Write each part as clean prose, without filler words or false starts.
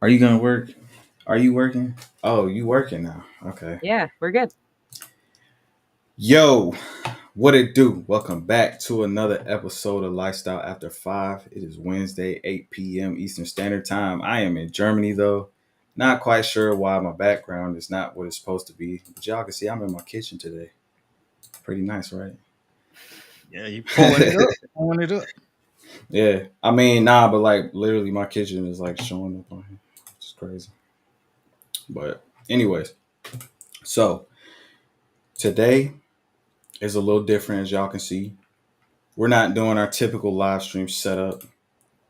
Are you gonna work? Are you working? Oh, you working now. Okay. Yeah, we're good. Yo, what it do? Welcome back to another episode of Lifestyle After 5. It is Wednesday, 8 p.m. Eastern Standard Time. I am in Germany though. Not quite sure why my background is not what it's supposed to be. But y'all can see I'm in my kitchen today. Pretty nice, right? Yeah, you pulling it up, pulling it up. Yeah. I mean, nah, but like literally my kitchen is like showing up on here. It's crazy. But anyways, so today is a little different as y'all can see. We're not doing our typical live stream setup.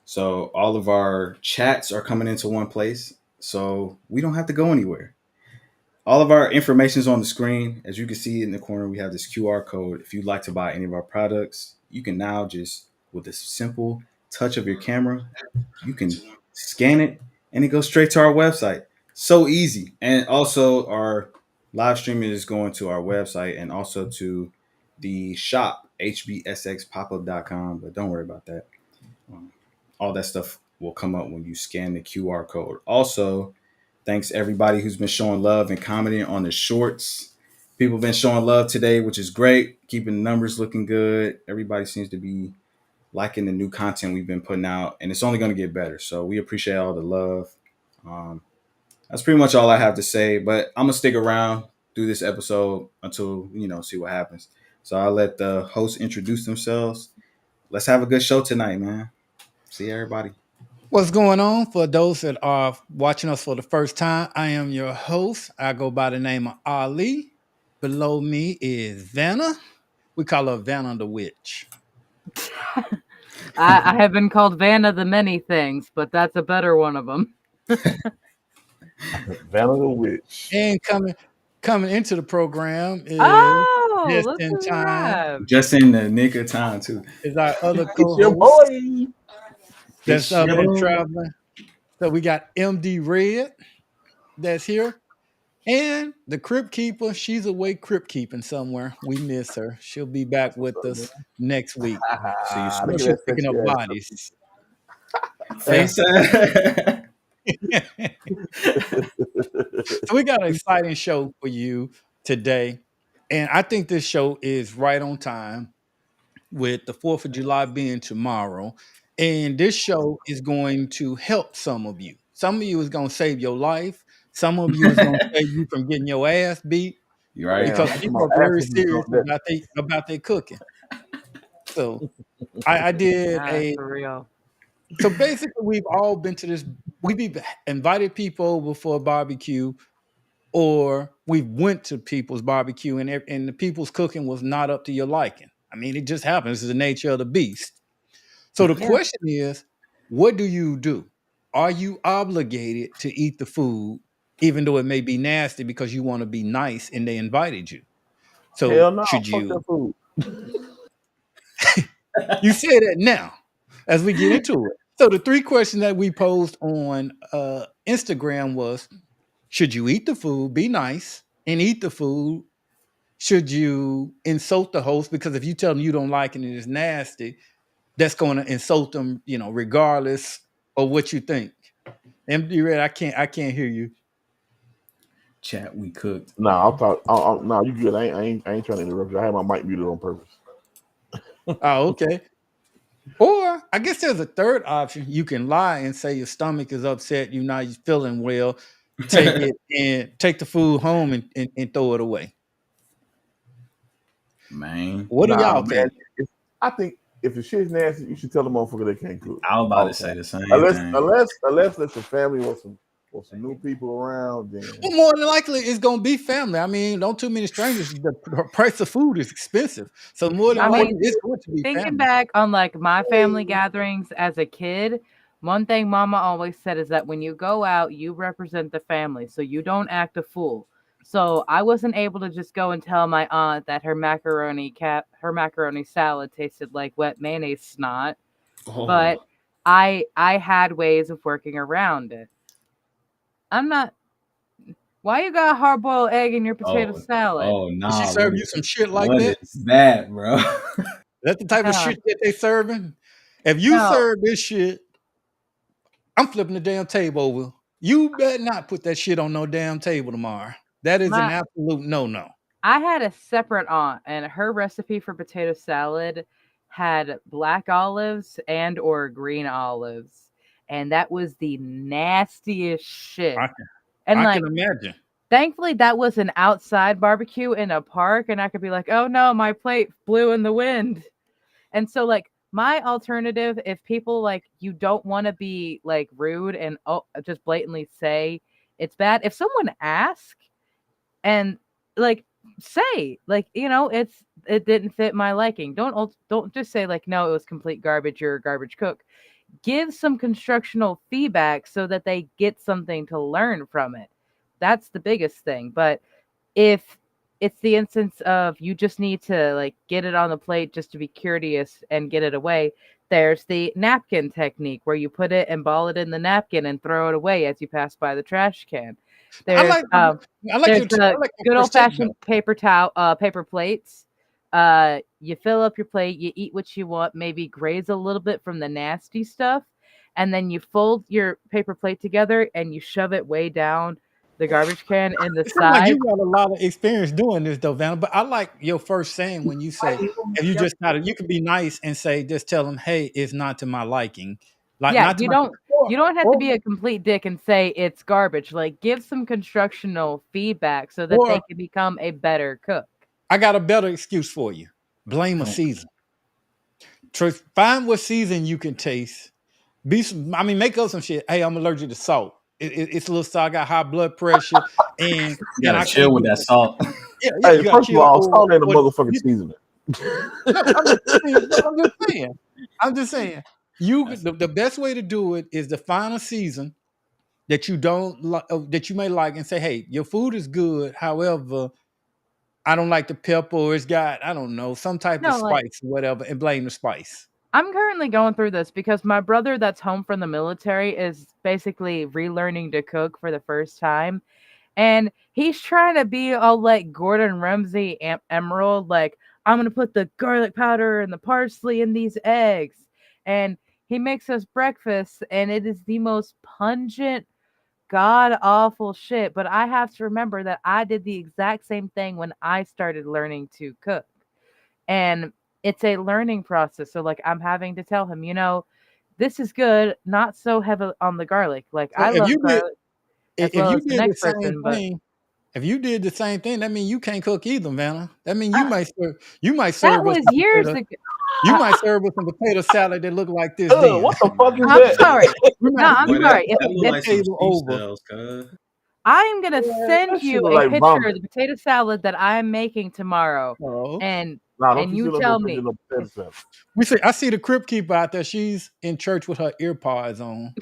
So all of our chats are coming into one place. So we don't have to go anywhere. All of our information is on the screen. As you can see in the corner, we have this QR code. If you'd like to buy any of our products, you can now just, with a simple touch of your camera, you can scan it and it goes straight to our website. So easy. And also, our live streaming is going to our website and also to the shop, hbsxpopup.com. But don't worry about that. Um, all that stuff will come up when you scan the QR code. Also, thanks everybody who's been showing love and commenting on the shorts. People have been showing love today, which is great. Keeping the numbers looking good. Everybody seems to be liking the new content we've been putting out, and it's only going to get better. So we appreciate all the love. Um, that's pretty much all I have to say. But I'm gonna stick around through this episode until see what happens. So I'll let the hosts introduce themselves. Let's have a good show tonight, man. See everybody. What's going on for those that are watching us for the first time? I am your host. I go by the name of Ali. Below me is Vanna. We call her Vanna the Witch. I have been called Vanna the many things, but that's a better one of them. Vanna the Witch. And coming into the program is Oh, just look in who we time have. Just in the nick of time too. is our other It's your co-host boy. that's It's your been boy. traveling. So we got MD Red that's here. And the Crypt Keeper, she's away crypt keeping somewhere. We miss her. She'll be back with us next week. See you I know Look soon. at she's that picking up sexy ass. bodies. Face. So we got an exciting show for you today. And I think this show is right on time with the 4th of July being tomorrow. And this show is going to help some of you. Some of you is going to save your life. Some of you is going to save you from getting your ass beat You right? Damn, because that's people my are ass very if you serious drunk that. about their cooking. So I did Yeah, a for real. so basically we've all been to this. We've invited people over for a barbecue, or we went to people's barbecue and the people's cooking was not up to your liking. I mean, it just happens. It's the nature of the beast. So the Yeah. question is, what do you do? Are you obligated to eat the food, even though it may be nasty because you want to be nice and they invited you? So Hell no. should Fuck that you? food. You say that now as we get into it. So the three questions that we posed on Instagram was: should you eat the food, be nice, and eat the food? Should you insult the host? Because if you tell them you don't like it and it's nasty, that's going to insult them, regardless of what you think. MD Red, I can't hear you. Chat we cooked. Nah, I'll talk. Nah, you good. I ain't trying to interrupt you. I had my mic muted on purpose. Oh, okay. Or I guess there's a third option. You can lie and say your stomach is upset, you're not feeling well. Take it and take the food home and throw it away. Man, What do Nah, y'all man. think? I think if the shit's nasty, you should tell the motherfucker they can't cook I was about all to the say time. the same Unless, thing. unless, unless there's some family or some new people around, Well, then more than likely, it's gonna be family. I mean, don't too many strangers. The price of food is expensive, so more than I nah, likely, mean, it's going to be thinking family. back on like my family gatherings as a kid, one thing mama always said is that when you go out, you represent the family, so you don't act a fool. So I wasn't able to just go and tell my aunt that her macaroni salad tasted like wet mayonnaise snot, but Oh, I had ways of working around it. I'm not. Why you got hard boiled egg in your potato oh, salad? oh, Did she nah. serve you some shit like What that? is that, bro? That's the type of No, shit that they serving. If you no. serve this shit, I'm flipping the damn table over. You better not put that shit on no damn table tomorrow. That is an absolute no. I had a separate aunt, and her recipe for potato salad had black olives and or green olives, and that was the nastiest shit. And I like, can imagine. thankfully, that was an outside barbecue in a park, and I could be like, "Oh no, my plate blew in the wind." And so, like, my alternative, if people like you don't want to be like rude and just blatantly say it's bad, if someone asks and like say like it didn't fit my liking, don't just say like no, it was complete garbage, you're a garbage cook. Give some constructional feedback so that they get something to learn from it. That's the biggest thing. But if it's the instance of you just need to like get it on the plate just to be curious and get it away, there's the napkin technique where you put it and ball it in the napkin and throw it away as you pass by the trash can. I There's like I like there's your I the like your good old first take fashioned though. paper plates. You fill up your plate, you eat what you want, maybe graze a little bit from the nasty stuff, and then you fold your paper plate together and you shove it way down the garbage can in the It sounds like side. you got a lot of experience doing this though, Vanna. But I like your first saying when you say if you just gotta you can be nice and say just tell them, hey, it's not to my liking. Like Yeah, not to my you don't have to or be a complete dick and say it's garbage. Like give some constructional feedback so that they or can become a better cook. I got a better excuse for you. Blame a Oh, season. Find what season you can taste. Make up some shit. Hey, I'm allergic to salt. It's a little salt. I got high blood pressure, and you and gotta I chill can't with do that it. salt. Yeah. Hey, You got to first of chill. all, Or salt ain't a what? motherfucking seasoning. No, I'm just saying. No, I'm just saying. I'm just saying. That's The best way to do it is to find a season that you don't like, that you may like, and say, "Hey, your food is good. However, I don't like the pepper. Or it's got I don't know some type of No, like spice, or whatever," and blame the spice. I'm currently going through this because my brother that's home from the military is basically relearning to cook for the first time. And he's trying to be all like Gordon Ramsay Emerald, like, I'm going to put the garlic powder and the parsley in these eggs. And he makes us breakfast, and it is the most pungent, god awful shit. But I have to remember that I did the exact same thing when I started learning to cook. And it's a learning process. So, like, I'm having to tell him, this is good, not so heavy on the garlic. Like, So I love garlic as if well you as the did the next same person, but thing, if you did the same thing, that means you can't cook either, Vanna. That means uh, you might that serve us was some years potato. ago. You I, might serve us some potato salad that look like this. Then What the fuck is I'm that? sorry. No, I'm boy, sorry. that look If like some Table sheep over. cells, cuz. I'm gonna Man, send that shit you look a like picture of vomit. the potato salad that I'm making tomorrow, Oh, and Nah, don't and you you sit up there tell thinking me of potato salad. I see the crypt keeper out there. She's in church with her ear pods on.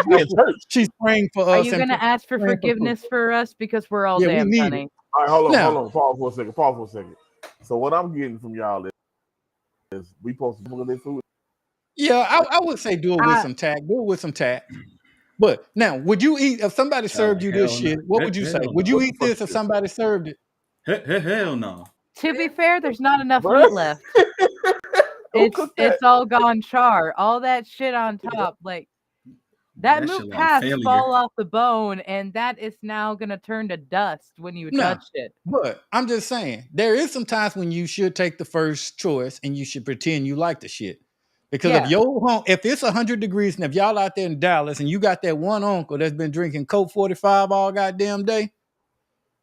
We in church. She's praying for are us you and gonna ask for praying for food. forgiveness for us because we're all Yeah, we damned, need it honey. All right, now. hold on. Pause for a second. Pause for a second. So what I'm getting from y'all is we supposed to look at their food. Yeah, I would say do it with I some tact. Do it with some tact. But now, would you eat if somebody served you this Hell no. shit? What would you say? Hell Would you no. What the eat fuck this is if this? somebody served it? Hell no. To be fair, there's not enough What? meat left. Who It's cooked that? it's all gone char. All that shit on top, like that That shit meat like pads failure. fall off the bone, and that is now gonna turn to dust when you No, touch it. but I'm just saying there is some times when you should take the first choice and you should pretend you like the shit. Because Yeah. if it's 100 degrees and if y'all out there in Dallas and you got that one uncle that's been drinking Coke 45 all goddamn day,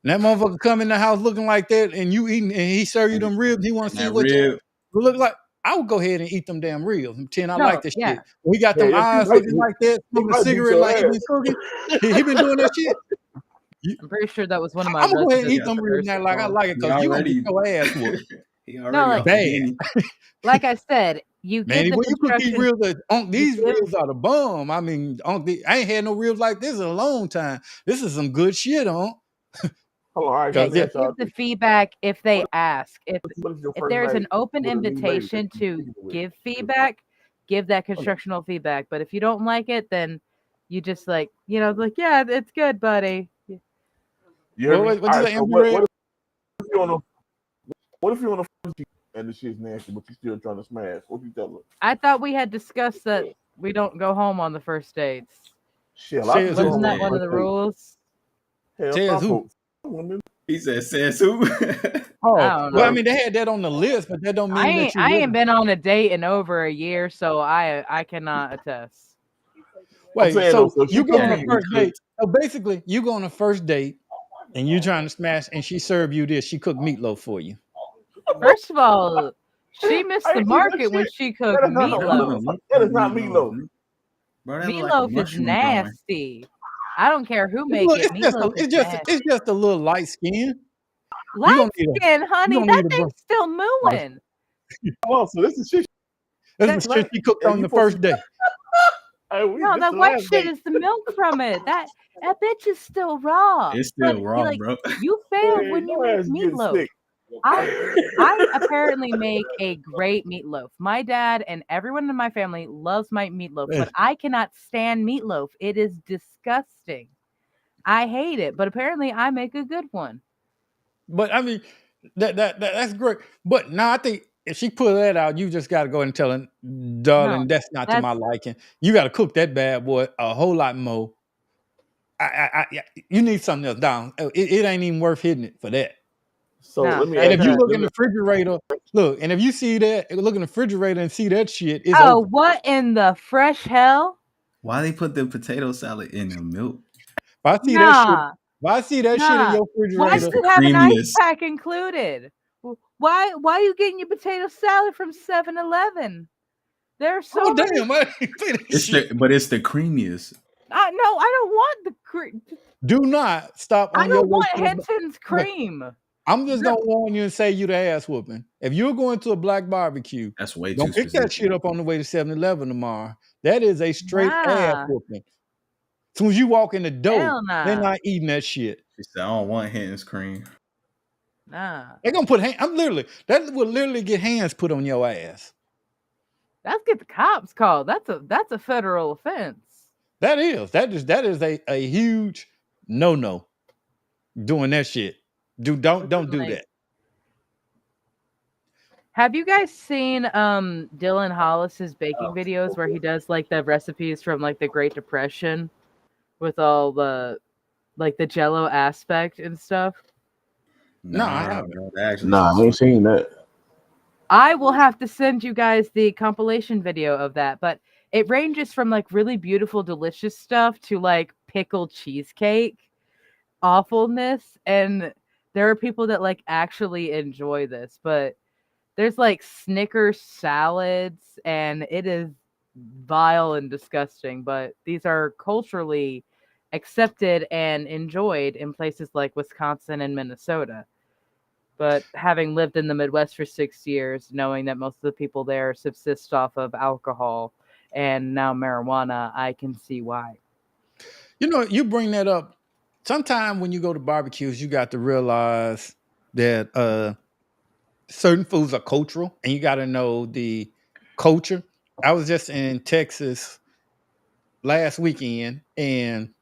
and that motherfucker come in the house looking like that and you eating and he serve you And, them ribs, he want to and see that what rib. you look like. I would go ahead and eat them damn ribs and pretend I like No, this yeah. shit. We got Yeah, them yes, eyes looking like that, he smoking a might beat cigarette your like he been ass. cooking. He been doing that shit. I'm pretty sure that was one of my I'm gonna go ahead and resident eat He, them ribs now nursing like I homes. like it he because you gonna get already your ass whooped he No, already like off the bad. henny. like I said, you give Man, the when you cook these construction. ribs, You these give ribs are the bomb. I mean, I ain't had no ribs like this in a long time. This is some good shit, on. Hold on, all right, so Yeah, let Cause me you yeah, ask give y'all the this. feedback if they What ask. what is your If first there's night an open with a new lady that invitation you to sleeping with? give feedback, give that Okay. constructional feedback. But if you don't like it, then you just like, like, yeah, it's good, buddy. You hear me? what All you right, say, so Amber Red? if you on the what if you on the first date and the shit's nasty, but you still trying to smash? What you tell her? I thought we had discussed that we don't go home on the first dates. Shit, a lot of Says people who? Wasn't don't that work one of first the date. rules? Hell, Says some who? folks. Women. He said, "Says who?" Oh, I don't well, I know. mean, they had that on the list, but that don't I mean that ain't you I ain't wouldn't. been on a date in over a year, so I cannot attest. I'm Wait, saying though, so so if she you go cook on a Yeah, meat, he first date. cooked. So basically, you go on a first date and you trying to smash, and she serve you this. She cooked meatloaf for you. First of all, she missed I the ain't eating that market when shit. she cooked That is not no That don't meatloaf. even look That like is not meatloaf, meatloaf. bro. That look like a Meatloaf is mushroom joint. nasty. I don't care who It's, make it. it's just a, Meatloaf is it's just nasty. it's just a little light skin. You Light gonna need a skin, you honey, gonna that need a thing's still mooing. Oh, so this is shit This That is shit tonight, she cooked and on you the supposed first to. day. Hey, no, this that the white last shit date. is the milk from it. That bitch is still raw. It's But still raw, like bro. you failed Man, when you your make ass getting meatloaf. sick. I apparently make a great meatloaf. My dad and everyone in my family loves my meatloaf, but I cannot stand meatloaf. It is disgusting. I hate it, but apparently I make a good one. But I mean, that's great. But now I think if she put that out, you just got to go and tell her, darling, No, that's not to my that's liking. You got to cook that bad boy a whole lot more. You need something else down. It ain't even worth hitting it for that. So no, let me And that's if ask you a you. look Let in the me, refrigerator, look, and if you see that, look in the refrigerator and see that shit, it's oh, over. what in the fresh hell? Why they put the potato salad in the milk? If I see that shit, Nah, if I see that shit in nah. your Why It's does refrigerator, the it have an ice creamiest. pack included? Why are you getting your potato salad from 7-Eleven? There are so oh many. damn, I didn't say that shit. But it's the creamiest. No, I don't want the cream. Do not stop I on your don't way want to the. Hinton's Okay, cream. I'm just gonna warn you and say you the ass whooping. If you're going to a black barbecue, That's way too don't pick that specific. shit up on the way to 7-Eleven tomorrow. That is a straight ass Nah, whooping. As soon as you walk in the door, hell they're nah, not eating that shit. She said, "I don't want Hinton's cream." nah. They're gonna put I'm literally that will literally get hands put on your ass. That's get the cops called. That's a federal offense. That is a huge no doing that shit. Don't do Like, that. have you guys seen Dylan Hollis's baking videos where he does like the recipes from like the Great Depression with all the like the Jello aspect and stuff? No, I Nah, haven't. bro. That actually nah, sounds I ain't funny. seen that. I will have to send you guys the compilation video of that, but it ranges from like really beautiful, delicious stuff to like pickled cheesecake awfulness. And there are people that like actually enjoy this, but there's like Snickers salads, and it is vile and disgusting, but these are culturally accepted and enjoyed in places like Wisconsin and Minnesota. But having lived in the Midwest for 6 years, knowing that most of the people there subsist off of alcohol and now marijuana, I can see why. You know, you bring that up. Sometime when you go to barbecues, you got to realize that certain foods are cultural, and you got to know the culture. I was just in Texas last weekend, and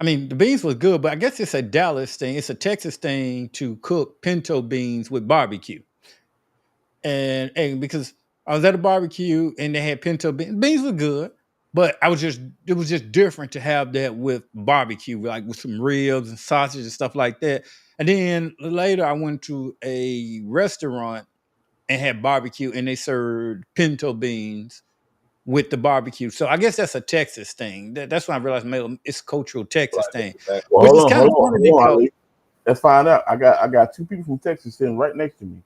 I mean the beans was good, but I guess it's a Dallas thing. It's a Texas thing to cook pinto beans with barbecue, and because I was at a barbecue and they had pinto beans, beans were good, but it was just different to have that with barbecue, like with some ribs and sausage and stuff like that. And then later I went to a restaurant and had barbecue, and they served pinto beans with the barbecue. So I guess that's a Texas thing. That's when I realized maybe it's a cultural Texas thing, Well, which is hold on, kind hold of on, funny hold on, because Ali. Let's find out. I got two people from Texas sitting right next to me,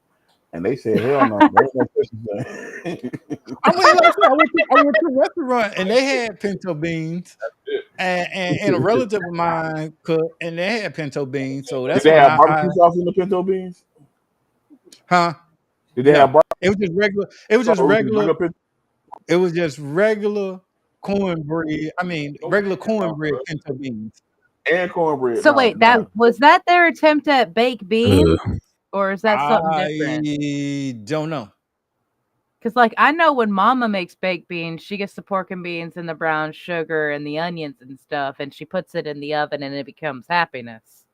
and they said, "Hell no, there ain't no Texas thing." I mean, like I said, I went to a restaurant and they had pinto beans, and a relative of mine cooked, and they had pinto beans. So Did that's they when have I barbecue sauce in the pinto beans? huh? Did they have No, barbecue it was just regular. It was sauce? just Or was it regular. regular pinto? It was just regular cornbread. I mean, regular cornbread pinto beans. And cornbread? So No, wait, that no. was that their attempt at baked beans, or is that something different? I don't know. Because like I know when Mama makes baked beans, she gets the pork and beans and the brown sugar and the onions and stuff, and she puts it in the oven and it becomes happiness.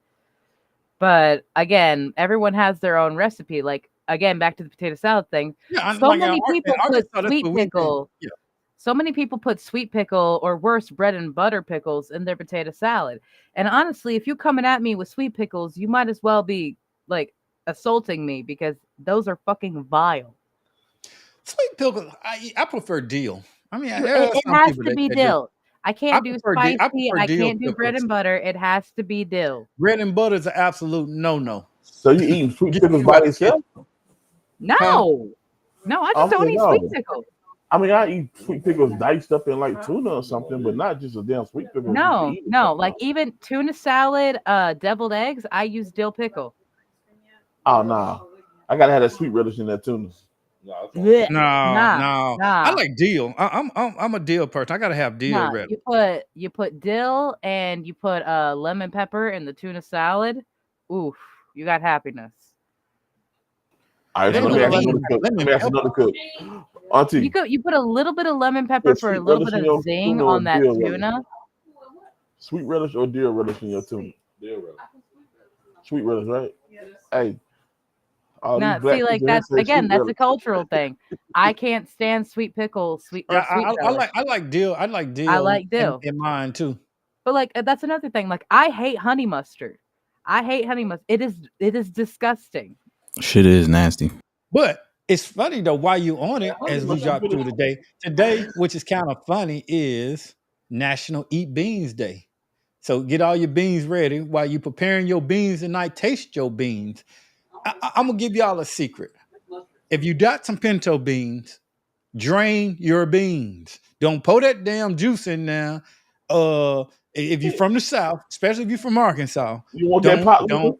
But again, everyone has their own recipe. Like again, back to the potato salad thing. Yeah, So like many in people put Arkansas, that's sweet what we do. pickle. Yeah. So many people put sweet pickle or worse, bread and butter pickles in their potato salad. And honestly, if you're coming at me with sweet pickles, you might as well be like assaulting me because those are fucking vile. Sweet pickle, I prefer dill. I mean, there are It some has people to be that do. dill. I can't do I spicy. prefer I dill can't do bread pickles. and butter. It has to be dill. Bread and butter is an absolute no. So you eating sweet Get pickles you by out there. itself? Huh? No, no, I just I'm don't saying eat sweet no. pickle. I mean, I eat sweet pickles diced up in like tuna or something, but not just a damn sweet pickle just to No, eat it. no, like even tuna salad, deviled eggs, I use dill pickle. Oh no, I gotta have that sweet relish in that tuna. Blech. No, Nah, no. I nah, like dill. I'm a dill person. I gotta have dill nah. ready. You put dill and you put lemon pepper in the tuna salad. Oof, you got happiness. All right, Put so a Lemon let me little ask lemon another beans, pepper. cook. Let lemon me ask pepper. another cook. Auntie, You put a little bit of lemon pepper put for a sweet little relish bit in of your zing tuna or on that dill relish? tuna. Sweet relish or dill relish in your tuna? Sweet relish, right? Hey, all these No, see, black like people here that's say again, sweet that's a relish. cultural thing. I can't stand sweet pickle, sweet Yeah, or sweet I relish. like dill. I like I dill like dill. in mine too. But like that's another thing. Like I hate honey mustard. I hate honey mustard. It is disgusting. Shit is nasty. But it's funny though, while you on it, Honey as we mustard got good as through the day. Today, which is kind of funny, is National Eat Beans Day. So get all your beans ready while you preparing your beans tonight. Taste your beans. I'm gonna give y'all a secret. If you got some pinto beans, drain your beans. Don't pour that damn juice in there. If you're from the South, especially if you're from Arkansas, You want that don't pot liquor? don't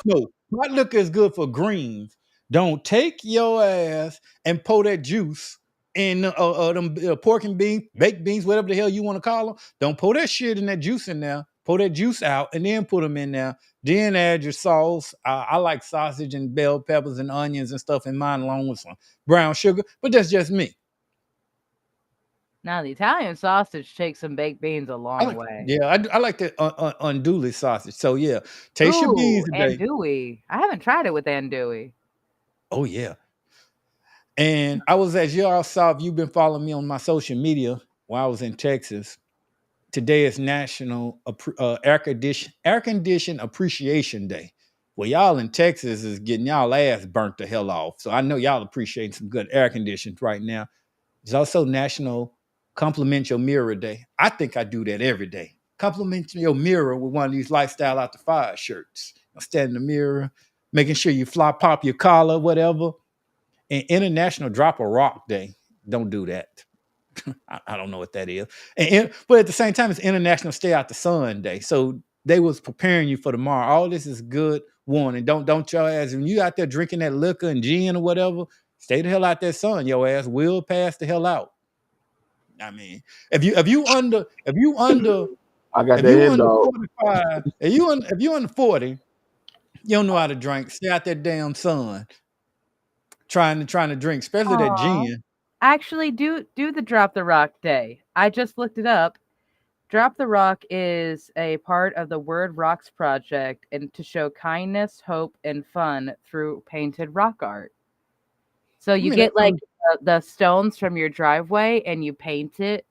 no, pot liquor is good for greens. Don't take your ass and pour that juice in them pork and beans, baked beans, whatever the hell you want to call them. Don't pour that shit in that juice in there. Pour that juice out and then put them in there. Then add your sauce. I like sausage and bell peppers and onions and stuff in mine, along with some brown sugar. But that's just me. Now the Italian sausage takes some baked beans a I long like, way. yeah, I like the unduly sausage. So yeah, taste your Ooh, beans today. andouille. I haven't tried it with andouille. Oh yeah. And I was, as y'all saw, if you've been following me on my social media while I was in Texas, today is National Air Condition Appreciation Day. Well, y'all in Texas is getting y'all ass burnt the hell off. So I know y'all appreciate some good air conditions right now. It's also National Compliment Your Mirror Day. I think I do that every day. Compliment your mirror with one of these Lifestyle Out the Fire shirts. Stand in the mirror, making sure you fly pop your collar, whatever. And International Drop a Rock Day. Don't do that. I don't know what that is. But at the same time, it's International Stay Out the Sun Day. So they was preparing you for tomorrow. All this is good warning. Don't your ass, when you out there drinking that liquor and gin or whatever, stay the hell out that sun. Your ass will pass the hell out. I mean, if you under I got that head dog. 45, if you under 40, you don't know how to drink. Stay out that damn sun. Trying to drink, especially that Aw. gin. Actually, do the Drop the Rock Day. I just looked it up. Drop the Rock is a part of the Word Rocks project and to show kindness, hope, and fun through painted rock art. So I you mean, that get like sounds, the stones from your driveway and you paint it,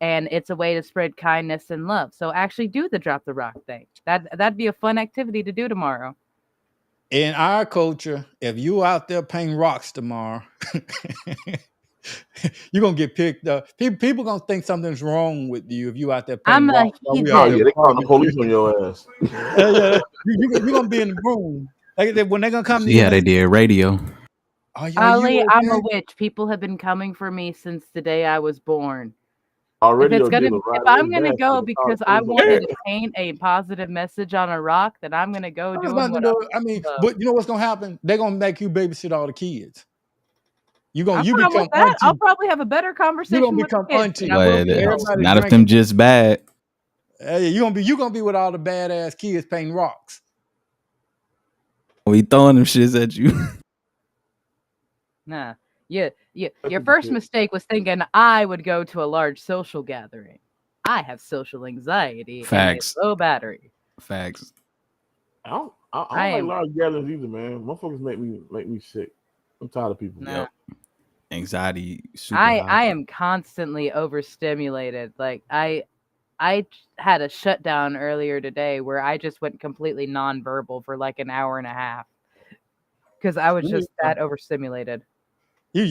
and it's a way to spread kindness and love. So actually do the Drop the Rock thing. That'd be a fun activity to do tomorrow. in our culture, if you out there painting rocks tomorrow, you're gonna get picked up. People gonna think something's wrong with you if you out there painting I'm a rocks while we Oh out heathen. there yeah, they call the partying. police on your ass. Yeah, you're gonna be in the room. Like when they're gonna come to See you how and they they say, did radio. are Ali, you I'm a okay? witch. People have been coming for me since the day I was born. If Already it's your gonna, dealer, if right? I'm It's gonna bad. So go they call the because I police on wanted your to ass. paint a positive message on a rock, then I'm gonna go There's doing nothing to what do. I mean, I love. but you know what's gonna happen? They're gonna make you babysit all the kids. I'm You fine with become that. I'll auntie. probably have a better You're gonna conversation with the become kids than I auntie. will But be at home. Everybody not if them drinking. just bad. Hey, you gonna be with all the badass kids painting rocks. We throwing them shits at you. Nah. Your first mistake was thinking I would go to a large social gathering. I have social anxiety and a Facts. low battery. Facts. I I don't like am large gatherings either, man. Motherfuckers make me sick. I'm tired of people. nah. Yep. anxiety super I high. I am constantly overstimulated. Like I had a shutdown earlier today where I just went completely nonverbal for like an hour and a half because I was just that overstimulated. You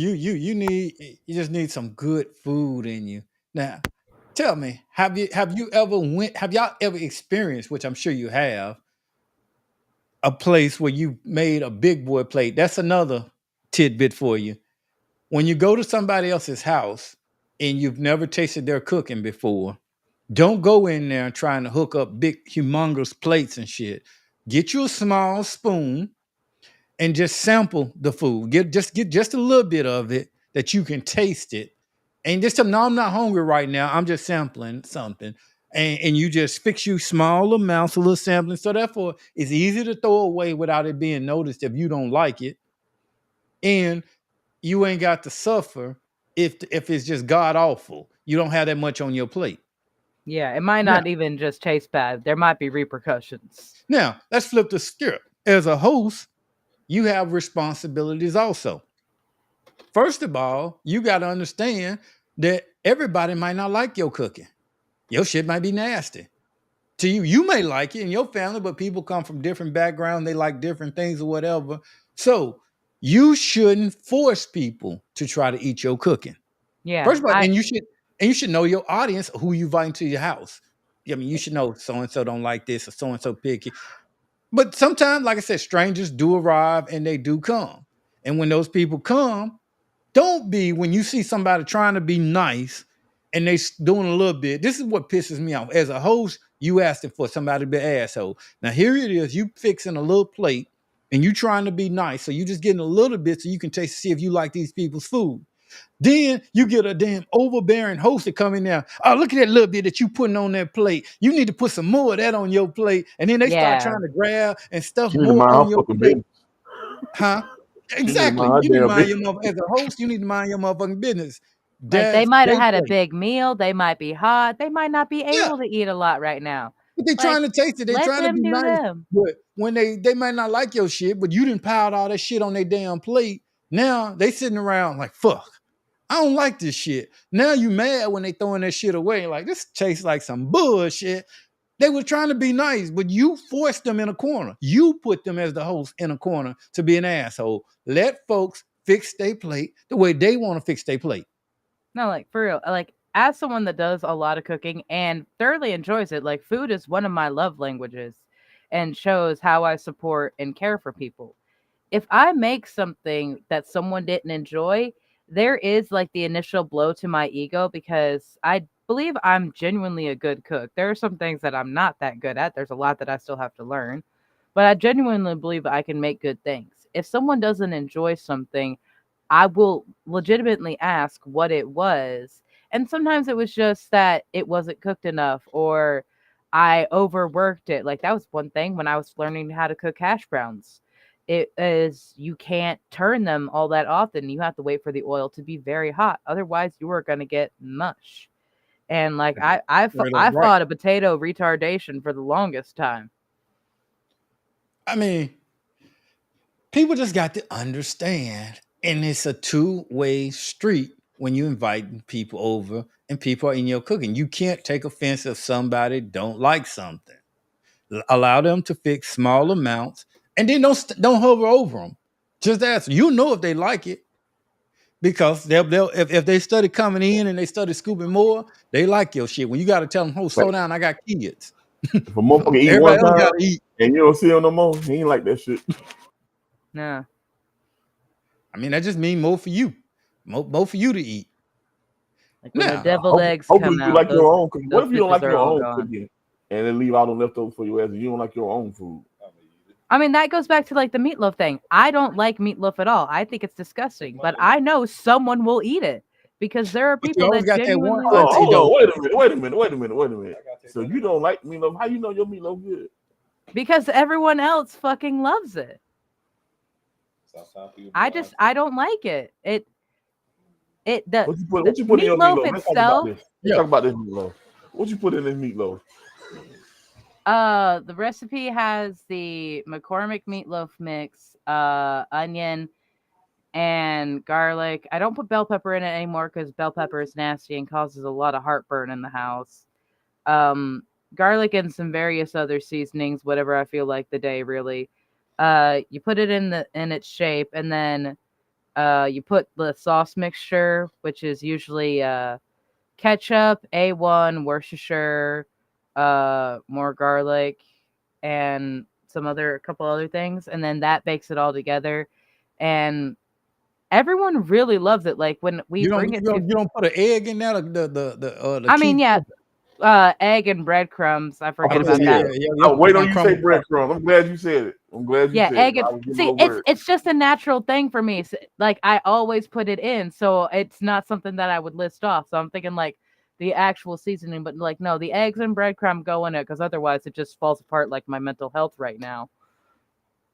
just need some good food in you. Now, tell me, have y'all ever experienced, which I'm sure you have, a place where you made a big boy plate? That's another tidbit for you. When you go to somebody else's house and you've never tasted their cooking before, don't go in there trying to hook up big, humongous plates and shit. Get you a small spoon and just sample the food. Get just a little bit of it that you can taste it. And just tell them, no, I'm not hungry right now. I'm just sampling something. And you just fix you small amounts, a little sampling. So therefore, it's easy to throw away without it being noticed if you don't like it. And you ain't got to suffer if it's just god awful. You don't have that much on your plate. Yeah, it might Now, not even just taste bad. There might be repercussions. now let's flip the script. As a host, you have responsibilities also. First of all, you got to understand that everybody might not like your cooking. Your shit might be nasty. To you, you may like it in your family, but people come from different backgrounds. They like different things or whatever. So you shouldn't force people to try to eat your cooking. Yeah, First of all, and you should know your audience, who you invite to your house. I mean, you should know so and so don't like this or so and so picky. But sometimes, like I said, strangers do arrive and they do come. And when those people come, don't be when you see somebody trying to be nice and doing a little bit. This is what pisses me off. As a host, you asking for somebody to be an asshole. Now here it is, you fixing a little plate and you trying to be nice. So you just getting a little bit so you can taste see if you like these people's food. Then you get a damn overbearing host to come in there. Oh, look at that little bit that you putting on that plate. You need to put some more of that on your plate. And then they start yeah. trying to grab and stuff She need to more mind on her your fucking plate. business. Huh? She need to Exactly. mind her You need to damn mind business. your as a host, you need to mind your motherfucking business. Like they That's might they have had a plate. big meal, they might be hot, they might not be Yeah. able to eat a lot right now. But they Like trying to taste it. They let trying to them be do nice. them. But when they might not like your shit, but you didn't pile all that shit on their damn plate. Now they sitting around like, fuck, I don't like this shit. Now you mad when they throwing that shit away. Like, this tastes like some bullshit. They were trying to be nice, but you forced them in a corner. You put them as the host in a corner to be an asshole. Let folks fix their plate the way they want to fix their plate. No, like for real. Like as someone that does a lot of cooking and thoroughly enjoys it, like food is one of my love languages and shows how I support and care for people. If I make something that someone didn't enjoy, there is like the initial blow to my ego because I believe I'm genuinely a good cook. There are some things that I'm not that good at. There's a lot that I still have to learn, but I genuinely believe I can make good things. If someone doesn't enjoy something, I will legitimately ask what it was. And sometimes it was just that it wasn't cooked enough or I overworked it. Like that was one thing when I was learning how to cook hash browns. It is you can't turn them all that often. You have to wait for the oil to be very hot. Otherwise, you are going to get mush. And like Right up I right. fought a potato retardation for the longest time. I mean, people just got to understand, and it's a two-way street when you invite people over and people are in your cooking. You can't take offense if somebody don't like something. Allow them to fix small amounts, and then don't hover over them. Just ask. You know if they like it because they'll if they study coming in and they study scooping more, they like your shit. When you got to tell them, "Oh, slow Like, down, I got kids." if a motherfucker eat one Everybody else got time to eat. and you don't see him no more, he ain't like that shit. No. I mean, that just means more for you, more for you to eat. Like when the Now, deviled eggs Hopefully come you out, like your those own cooking. What if you don't bitches like are your all own gone. cooking and then leave all them leftovers for your ass and you don't like your own food? I mean, that goes back to like the meatloaf thing. I don't like meatloaf at all. I think it's disgusting, but I know someone will eat it because there are but you people always that got that one genuinely Hold like on, it. auntie hold though. on. Wait a minute. So you don't like meatloaf? How you know your meatloaf good? Because everyone else fucking loves it. I don't like it. The What you put in your meatloaf meatloaf? Let's talk about itself. this. Let's Yeah, talk about this meatloaf. What you put in this meatloaf? The recipe has the McCormick meatloaf mix, onion, and garlic. I don't put bell pepper in it anymore because bell pepper is nasty and causes a lot of heartburn in the house. Um, Garlic and some various other seasonings, whatever I feel like the day, really. You put it in its shape, and then you put the sauce mixture, which is usually ketchup, A1, Worcestershire, more garlic, and a couple other things, and then that bakes it all together. And everyone really loves it. Like when we bring it to, you don't put an egg in there. The I key. mean, yeah, egg and breadcrumbs. I forget Okay, about yeah, that. yeah. I was Put waiting on that you to say crumble crumble. breadcrumbs. I'm glad you said it. I'm glad you Yeah, said it. egg I and was giving see, a word. it's just a natural thing for me. Like I always put it in, so it's not something that I would list off. So I'm thinking like the actual seasoning, but like no, the eggs and breadcrumb go in it because otherwise it just falls apart like my mental health right now.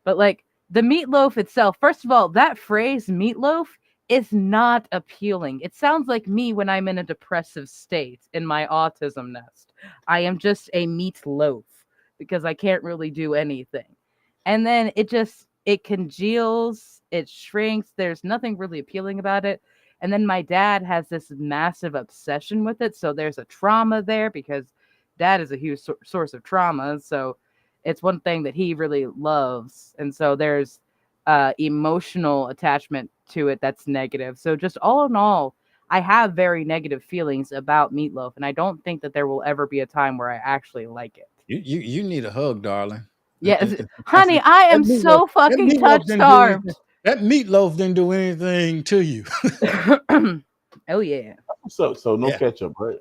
But like the meatloaf itself, first of all, that phrase meatloaf is not appealing. It sounds like me when I'm in a depressive state in my autism nest. I am just a meatloaf because I can't really do anything. And then it congeals, it shrinks. There's nothing really appealing about it. And then my dad has this massive obsession with it. So there's a trauma there because dad is a huge source of trauma. So it's one thing that he really loves. And so there's emotional attachment to it that's negative. So just all in all, I have very negative feelings about meatloaf, and I don't think that there will ever be a time where I actually like it. You need a hug, darling. Yes, That's honey, I that am meatloaf. so That fucking meatloaf touch didn't do starved. anything. That meatloaf didn't do anything to you. Oh yeah. So no Yeah. ketchup, right?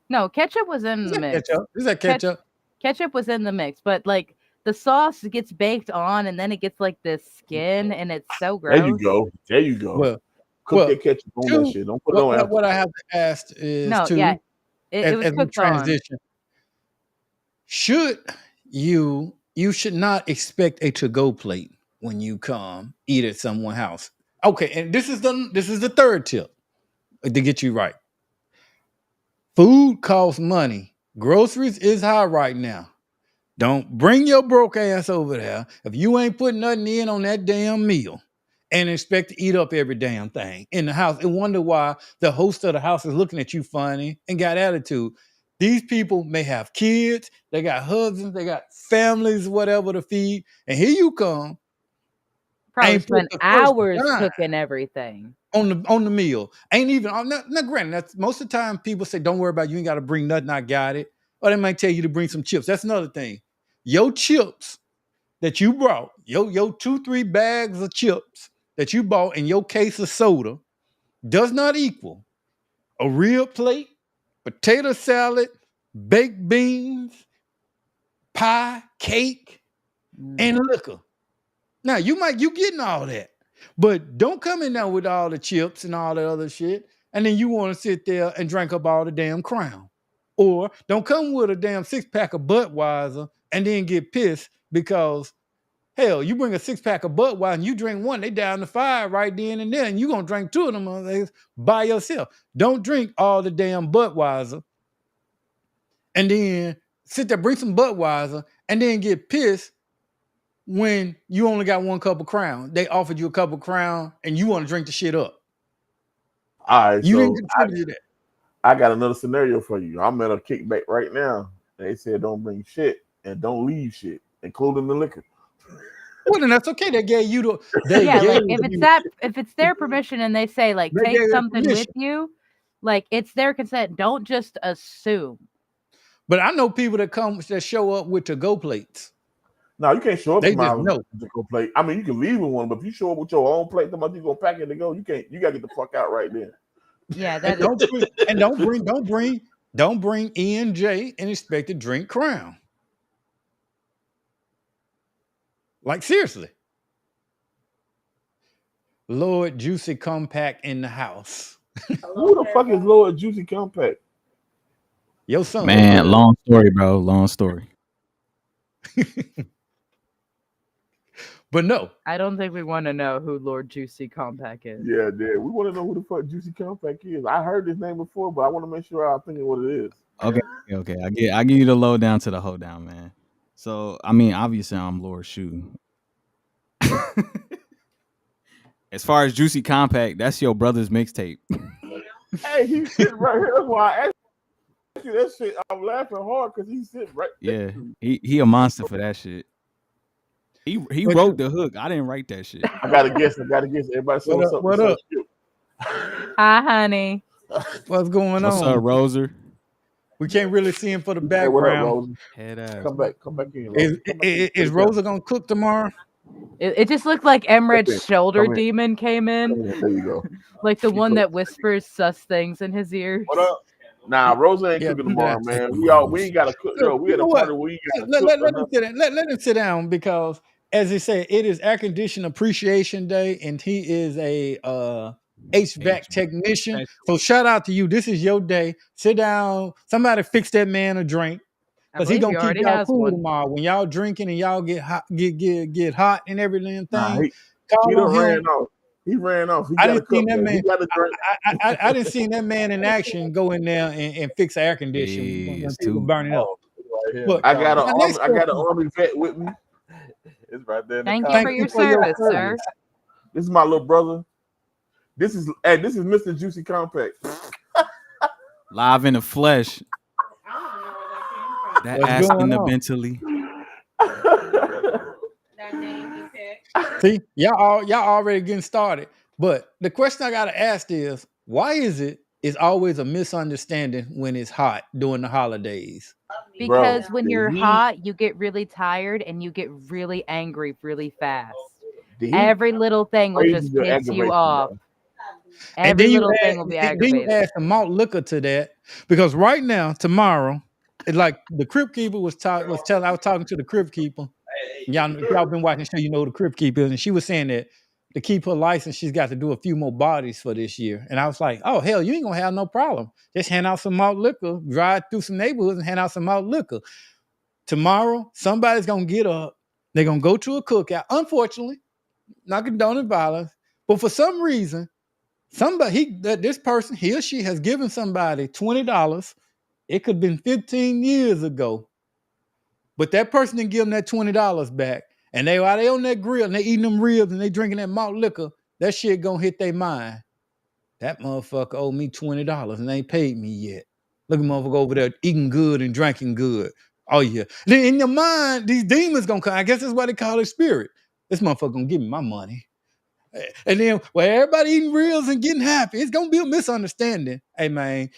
No, ketchup was in Is the that mix. ketchup? Is that ketchup? Ketchup was in the mix, but like the sauce gets baked on and then it gets like this skin and it's so There you gross. go. There you go. Well, Cook well, that ketchup on that two. shit. Don't put it on after. What I have to ask is No, yeah, two it was as we cooked on. transition. Should you should not expect a to-go plate when you come eat at someone's house. Okay, and this is the third tip to get you right. Food costs money. Groceries is high right now. Don't bring your broke ass over there if you ain't putting nothing in on that damn meal and expect to eat up every damn thing in the house and wonder why the host of the house is looking at you funny and got attitude. These people may have kids, they got husbands, they got families, whatever to feed, and here you come, Probably ain't put spent the first hours dime cooking everything. on the meal. Ain't even now granted, that's most of the time people say, don't worry about it, you ain't got to bring nothing, I got it. Or they might tell you to bring some chips. That's another thing. Your chips that you brought, your 2-3 bags of chips that you bought in your case of soda does not equal a real plate, potato salad, baked beans, pie, cake, and liquor. Now you getting all that, but don't come in there with all the chips and all the other shit, and then you want to sit there and drink up all the damn crown. Or don't come with a damn 6-pack of Budweiser and then get pissed because hell, you bring a 6-pack of Budweiser and you drink one, they down the fire right then and there, and you gonna drink 2 of them by yourself. Don't drink all the damn Budweiser and then sit there, bring some Budweiser, and then get pissed when you only got 1 cup of Crown. They offered you a cup of Crown and you want to drink the shit up. All right, You didn't so contribute that. I got another scenario for you. I'm at a kickback right now. They said don't bring shit and don't leave shit, including the liquor. Well, then that's okay. They gave you the Yeah, like if it's their permission and they say like They take gave something with permission. you, like it's their consent. Don't just assume. But I know people that show up with to-go plates. No, you can't show up They to just my know. to-go plate. I mean, you can leave with one, but if you show up with your own plate, you gonna pack it to go. You can't. You gotta get the fuck out right then. Yeah, And don't bring E&J and expect to drink Crown. Like seriously. Lord Juicy Compact in the house. Who the fuck is Lord Juicy Compact? Your son. Man, long story, bro. Long story. But no. I don't think we want to know who Lord Juicy Compact is. Yeah, we want to know who the fuck Juicy Compact is. I heard this name before, but I want to make sure I'm thinking what it is. Okay. I give you the lowdown to the hoedown, man. So I mean, obviously I'm Lord Shoe. As far as Juicy Compact, that's your brother's mixtape. Hey, he's sitting right here. That's why I asked you that shit. I'm laughing hard because he's sitting right Yeah, next to me. he a monster for that shit. He What wrote you- the hook. I didn't write that shit. I gotta guess. Everybody say what's up. What up? Hi, honey. What's going What's up, on? Roser? We can't really see him for the Hey, what up, background. Rosie? Head ass. Come back in. Rosie. Is, Come back in. is Rosa gonna cook tomorrow? It just looked like Emred's in. shoulder Come in. demon came in, There you go. like the She one cooked. that whispers sus things in his ears. What up? Nah, Rosa ain't Yeah, cooking do tomorrow, that. man. We ain't got to cook. So, Yo, we you at know a what? party where we ain't got to Let, cook. let him sit down. Let him sit down because, as he said, it is Air Condition Appreciation Day, and he is a HVAC technician. So shout out to you. This is your day. Sit down. Somebody fix that man a drink. I Because he believe gonna he keep already y'all has cool one. tomorrow. When y'all drinking and y'all get hot, get hot and everything, Nah, he call done on him. ran off. He ran off. He I got a didn't see cup that there. He man. got a drink. I didn't see that man in action go in there and fix air conditioning when It's people too. burning up. Oh, it's right here. Look, I got my next I got an question. army vet with me. It's right there in the Thank you Thank for comments. you your for your service, sir. service. This is my little brother. This is Mr. Juicy Compact. Live in the flesh. That What's ass going in the on? Bentley. That name he picked. See, y'all already getting started. But the question I gotta ask is, why is it's always a misunderstanding when it's hot during the holidays? Because Bro, when the you're heat- hot, you get really tired and you get really angry really fast. the heat Every little thing will raises just your piss you aggravation, off. bro. And Every then you little add, thing will be and then you aggravating. add some malt liquor to that because right now, tomorrow, it's like the Crypt Keeper was telling. I was talking to the Crypt Keeper. Y'all, if y'all been watching the show, you know who the Crypt Keeper is, and she was saying that to keep her license, she's got to do a few more bodies for this year. And I was like, oh hell, you ain't gonna have no problem. Just hand out some malt liquor, drive through some neighborhoods and hand out some malt liquor. Tomorrow, somebody's gonna get up. They're gonna go to a cookout. Unfortunately, not condoning violence, but for some reason, this person, he or she has given somebody $20. It could have been 15 years ago, but that person didn't give them that $20 back. And while they on that grill and they eating them ribs and they drinking that malt liquor, that shit gonna hit their mind. That motherfucker owed me $20 and they ain't paid me yet. Look at motherfucker over there eating good and drinking good. Oh yeah. Then in your mind, these demons gonna come. I guess that's why they call it spirit. This motherfucker gonna give me my money. And then, well, everybody eating ribs and getting happy. It's gonna be a misunderstanding. Hey man,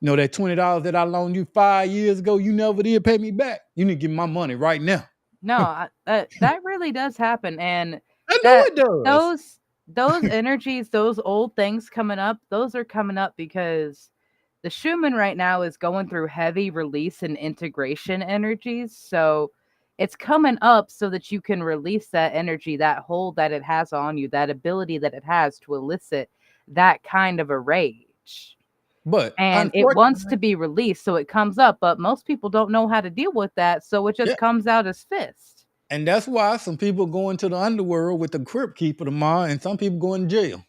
you know that $20 that I loaned you 5 years ago, you never did pay me back. You need to give me my money right now. No, that really does happen, and I know it does. those energies, those old things coming up, those are coming up because the Schumann right now is going through heavy release and integration energies. So it's coming up so that you can release that energy, that hold that it has on you, that ability that it has to elicit that kind of a rage. But And it wants to be released, so it comes up, but most people don't know how to deal with that, so it just comes out as fist. And that's why some people go into the underworld with the Crypt Keeper tomorrow, and some people go in jail.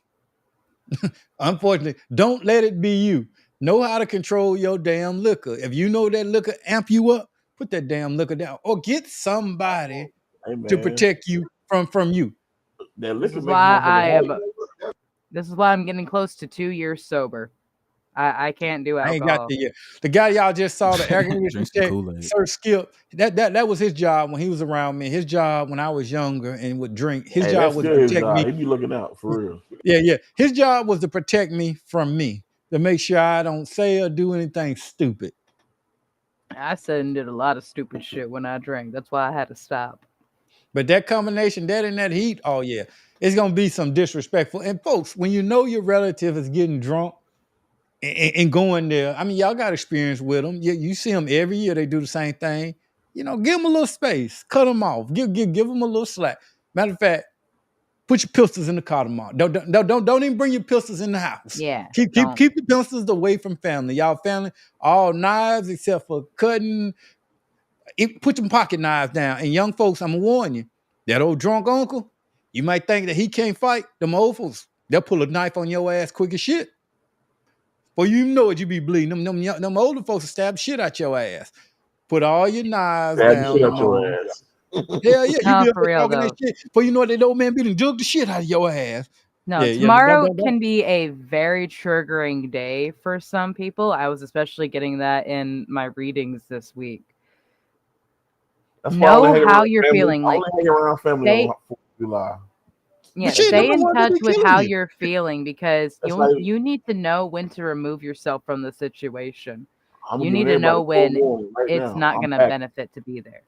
Unfortunately, don't let it be you. Know how to control your damn liquor. If you know that liquor amp you up, put that damn liquor down, or get somebody to protect you from you. This is why This is why I'm getting close to 2 years sober. I can't do alcohol. I ain't got there yet. The guy y'all just saw, the air conditioning tech, Sir Skip, that was his job when he was around me. His job when I was younger and would drink. His job was to protect me. He be looking out for real. Yeah. His job was to protect me from me, to make sure I don't say or do anything stupid. I said and did a lot of stupid shit when I drank. That's why I had to stop. But that combination, that and that heat, oh yeah, it's gonna be some disrespectful. And folks, when you know your relative is getting drunk and going there, I mean, y'all got experience with them. You see them every year; they do the same thing. You know, give them a little space, cut them off, give them a little slack. Matter of fact, put your pistols in the car tomorrow. Don't even bring your pistols in the house. Yeah, keep the pistols away from family. Y'all family, all knives except for cutting. Put them pocket knives down. And young folks, I'm gonna warn you, that old drunk uncle, you might think that he can't fight. Them old folks, they'll pull a knife on your ass quick as shit. Well, you know it, you be bleeding. Them older folks will stab shit out your ass. Put all your knives down. Shit out your ass. Hell yeah, you No, be up for there real talking that though. shit. Before you know it, that old man be done jug the shit out of your ass. No, Yeah, tomorrow can be a very triggering day for some people. I was especially getting that in my readings this week. That's why I only Know hang how around you're family. feeling. I Like only hang around family stay, on 4th of July. yeah, shit, them stay the in ones that touch be with killing how you. you're feeling because That's like you need to know when to remove yourself from the situation. I'm You giving need to everybody know full when warning right it's now. not I'm going to back. benefit to be there.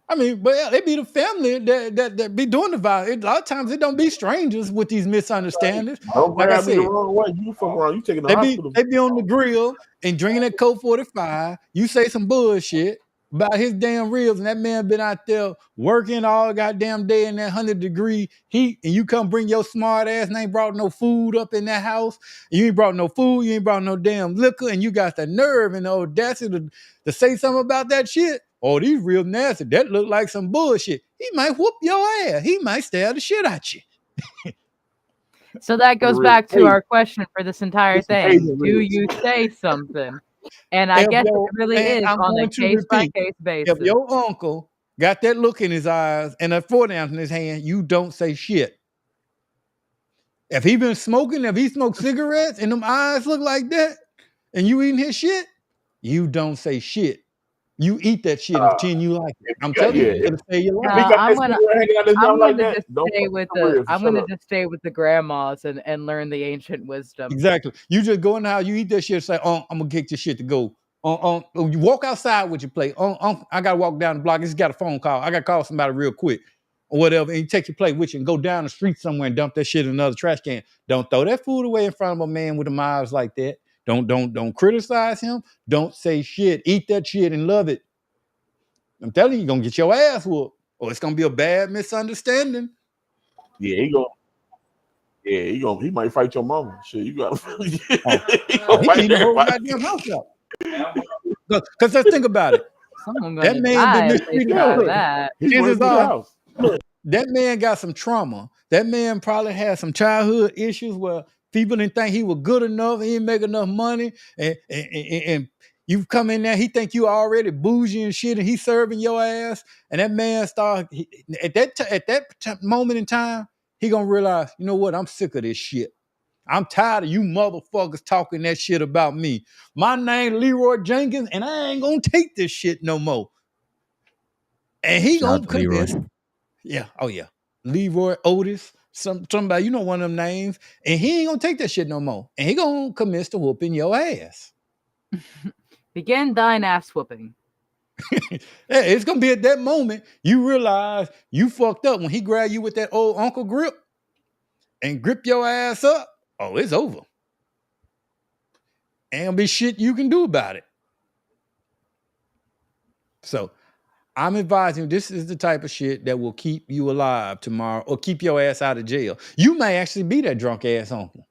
I mean, but yeah, they be the family that be doing the violence. A lot of times it don't be strangers with these misunderstandings. Don't Like I grab me the said, wrong way. You fuck around. You taking the they hospital. be on the grill and drinking that Coke 45. You say some bullshit about his damn ribs, and that man been out there working all goddamn day in that 100-degree heat, and you come bring your smart ass and ain't brought no food up in that house. You ain't brought no food, you ain't brought no damn liquor, and you got the nerve and the audacity to say something about that shit. Oh, these real nasty. That look like some bullshit. He might whoop your ass. He might stab the shit out you. So that goes Real. back to Hey, our question for this entire it's some thing. Asian Do ribs. you say something? And I If guess your, it really and is I'm on a going to case by repeat, case if basis. your uncle got that look in his eyes and a 4-ounce in his hand, you don't say shit. If he been smoking, if he smoked cigarettes and them eyes look like that, and you eating his shit, you don't say shit. You eat that shit and pretend you like it. I'm telling you, Yeah. it'll save your If life. he No, got that cigarette hanging out his mouth I'm like gonna that, just don't stay fuck with with the ribs. I'm Shut gonna up. just stay with the grandmas and learn the ancient wisdom. Exactly. You just go in the house, you eat that shit, say, oh, I'm gonna get your shit to go. You walk outside with your plate. I gotta walk down the block. I just got a phone call. I gotta call somebody real quick. Or whatever. And you take your plate with you and go down the street somewhere and dump that shit in another trash can. Don't throw that food away in front of a man with them eyes like that. Don't criticize him. Don't say shit. Eat that shit and love it. I'm telling you, you're gonna get your ass whooped. Or it's gonna be a bad misunderstanding. Yeah, he might fight your mama. Shit, you got he He gonna fight cleaned the whole everybody. goddamn house up. Because let's think about it. Someone That gonna man been die if they mistreated. try Look, that. He's running chances through the are house. that man got some trauma. That man probably had some childhood issues where people didn't think he was good enough. He didn't make enough money. And you come in there, he think you already bougie and shit, and he's serving your ass. And that man at that moment in time, he gonna realize, you know what? I'm sick of this shit. I'm tired of you motherfuckers talking that shit about me. My name Leroy Jenkins, and I ain't gonna take this shit no more. And he Shout out gonna to Leroy. convince. Yeah, oh yeah. Leroy Otis, somebody, you know one of them names, and he ain't gonna take that shit no more. And he gonna commence to whooping your ass. Begin thine ass whooping. It's gonna be at that moment you realize you fucked up when he grabbed you with that old uncle grip and grip your ass up. Oh, it's over. Ain't gonna be shit you can do about it. So I'm advising you, this is the type of shit that will keep you alive tomorrow or keep your ass out of jail. You may actually be that drunk ass uncle.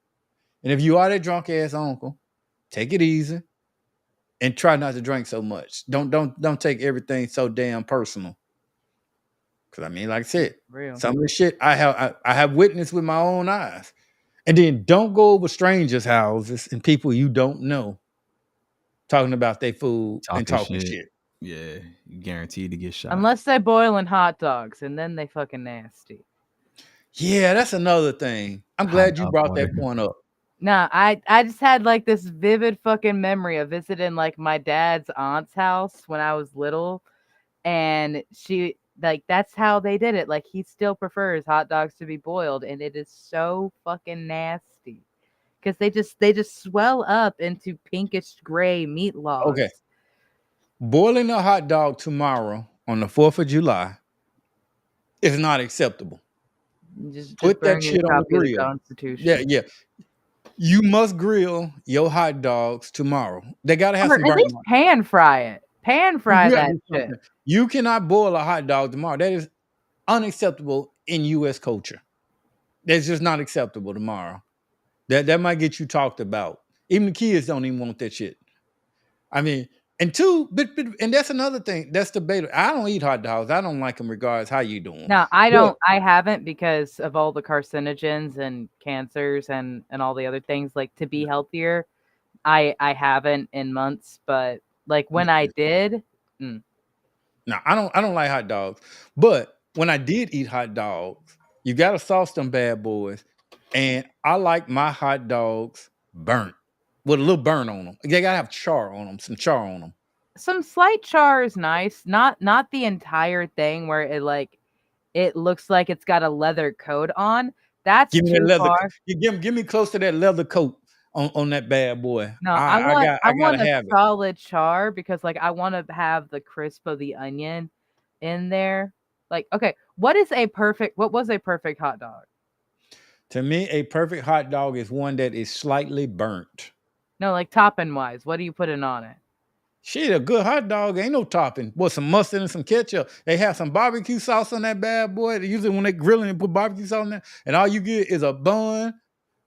And if you are that drunk ass uncle, take it easy and try not to drink so much. Don't take everything so damn personal. Cause I mean, like I said, Real. some of the shit I have witnessed with my own eyes. And then don't go over strangers' houses and people you don't know talking about their food and talking shit. Yeah, you guaranteed to get shot. Unless they're boiling hot dogs, and then they fucking nasty. Yeah, that's another thing. I'm glad you brought that point up. Nah, I just had like this vivid fucking memory of visiting like my dad's aunt's house when I was little, and she like that's how they did it. Like he still prefers hot dogs to be boiled, and it is so fucking nasty because they just swell up into pinkish gray meat logs. Okay. Boiling a hot dog tomorrow on the 4th of July is not acceptable. Just Put burn that your shit on the copy of the grill. Constitution. Yeah. You must grill your hot dogs tomorrow. They gotta have Or some at burnt least pan fry it. Pan fry You gotta that do shit. something. You cannot boil a hot dog tomorrow. That is unacceptable in U.S. culture. That's just not acceptable tomorrow. That might get you talked about. Even the kids don't even want that shit. I mean, and two, and that's another thing. That's debatable. I don't eat hot dogs. I don't like them regardless how you doing. No, I haven't because of all the carcinogens and cancers and all the other things. Like to be healthier, I haven't in months. But like when I did, No, I don't like hot dogs. But when I did eat hot dogs, you gotta sauce them bad boys. And I like my hot dogs burnt with a little burn on them. They gotta have char on them, some char on them. Some slight char is nice. Not the entire thing where it looks like it's got a leather coat on. That's Give me that too leather. far. Give me close to that leather coat on that bad boy. No, I I gotta want a have it. solid char because like I want to have the crisp of the onion in there. Like, okay, what was a perfect hot dog? To me, a perfect hot dog is one that is slightly burnt. No, like topping wise, what are you putting on it? Shit, a good hot dog ain't no topping. What, some mustard and some ketchup. They have some barbecue sauce on that bad boy. Usually when they grilling and put barbecue sauce on there, and all you get is a bun.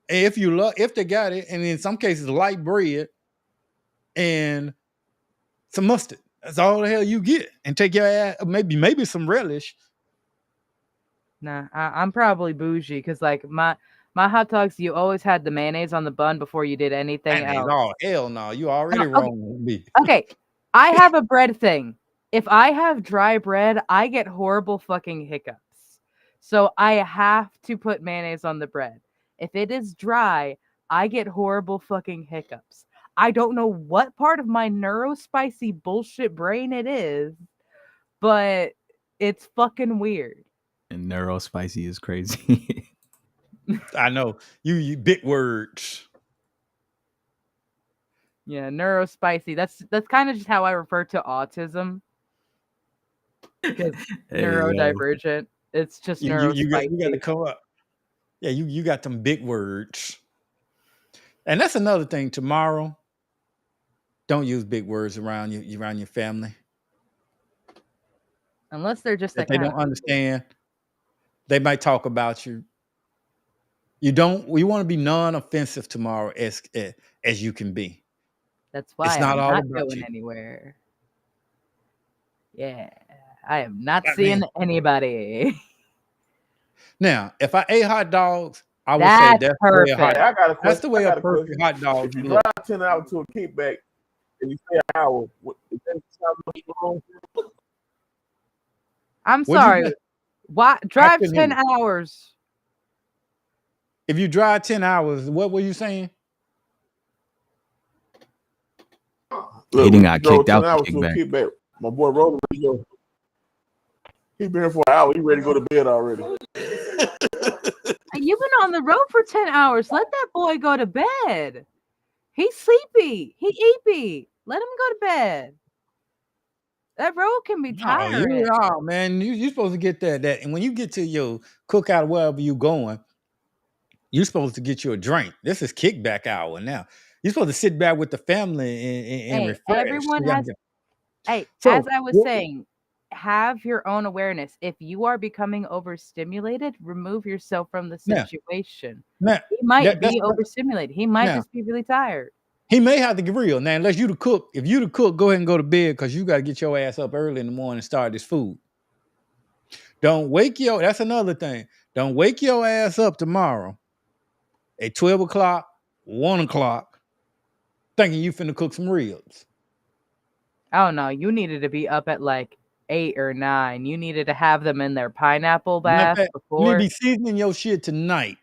And if they got it, and in some cases light bread and some mustard. That's all the hell you get. And take your ass, maybe some relish. Nah, I'm probably bougie because like my hot dogs, you always had the mayonnaise on the bun before you did anything else. Oh, hell no. You already Okay. wrong with me. Okay, I have a bread thing. If I have dry bread, I get horrible fucking hiccups. So I have to put mayonnaise on the bread. If it is dry, I get horrible fucking hiccups. I don't know what part of my neurospicy bullshit brain it is, but it's fucking weird. And neuro spicy is crazy. I know. You big words. Yeah, neurospicy. That's kind of just how I refer to autism. Because neurodivergent. It's just neurospicy. You got to come up. Yeah, you got them big words. And that's another thing. Tomorrow, don't use big words around your family. Unless they're just if they don't understand, they might talk about you. You want to be non-offensive tomorrow as you can be. That's why it's not I'm all not about going you. anywhere. Yeah, I am not seeing anybody. Now, if I ate hot dogs, I would That's say that's perfect. That's the way a perfect hot dog. If you drive 10 hours to a kickback and you stay an hour, is that wrong? I'm sorry. Why drive 10 hours? If you drive 10 hours, what were you saying? He didn't got kicked out the kickback. My boy Roland, he been here for an hour. He ready to go to bed already. You've been on the road for 10 hours. Let that boy go to bed. He's sleepy. He eepy. Let him go to bed. That road can be tiring. Oh, man, you're supposed to get that. And when you get to your cookout or wherever you're going, you're supposed to get you a drink. This is kickback hour now. You're supposed to sit back with the family and refresh. Everyone has. Hey, as I was saying, have your own awareness. If you are becoming overstimulated, remove yourself from the situation. He might be overstimulated. He might just be really tired. He may have to grill. Now, unless you the cook. If you the cook, go ahead and go to bed because you got to get your ass up early in the morning and start this food. That's another thing. Don't wake your ass up tomorrow at 12 o'clock, 1 o'clock, thinking you finna cook some ribs. Oh, no. You needed to be up at like 8 or 9. You needed to have them in their pineapple bath before. You need to be seasoning your shit tonight,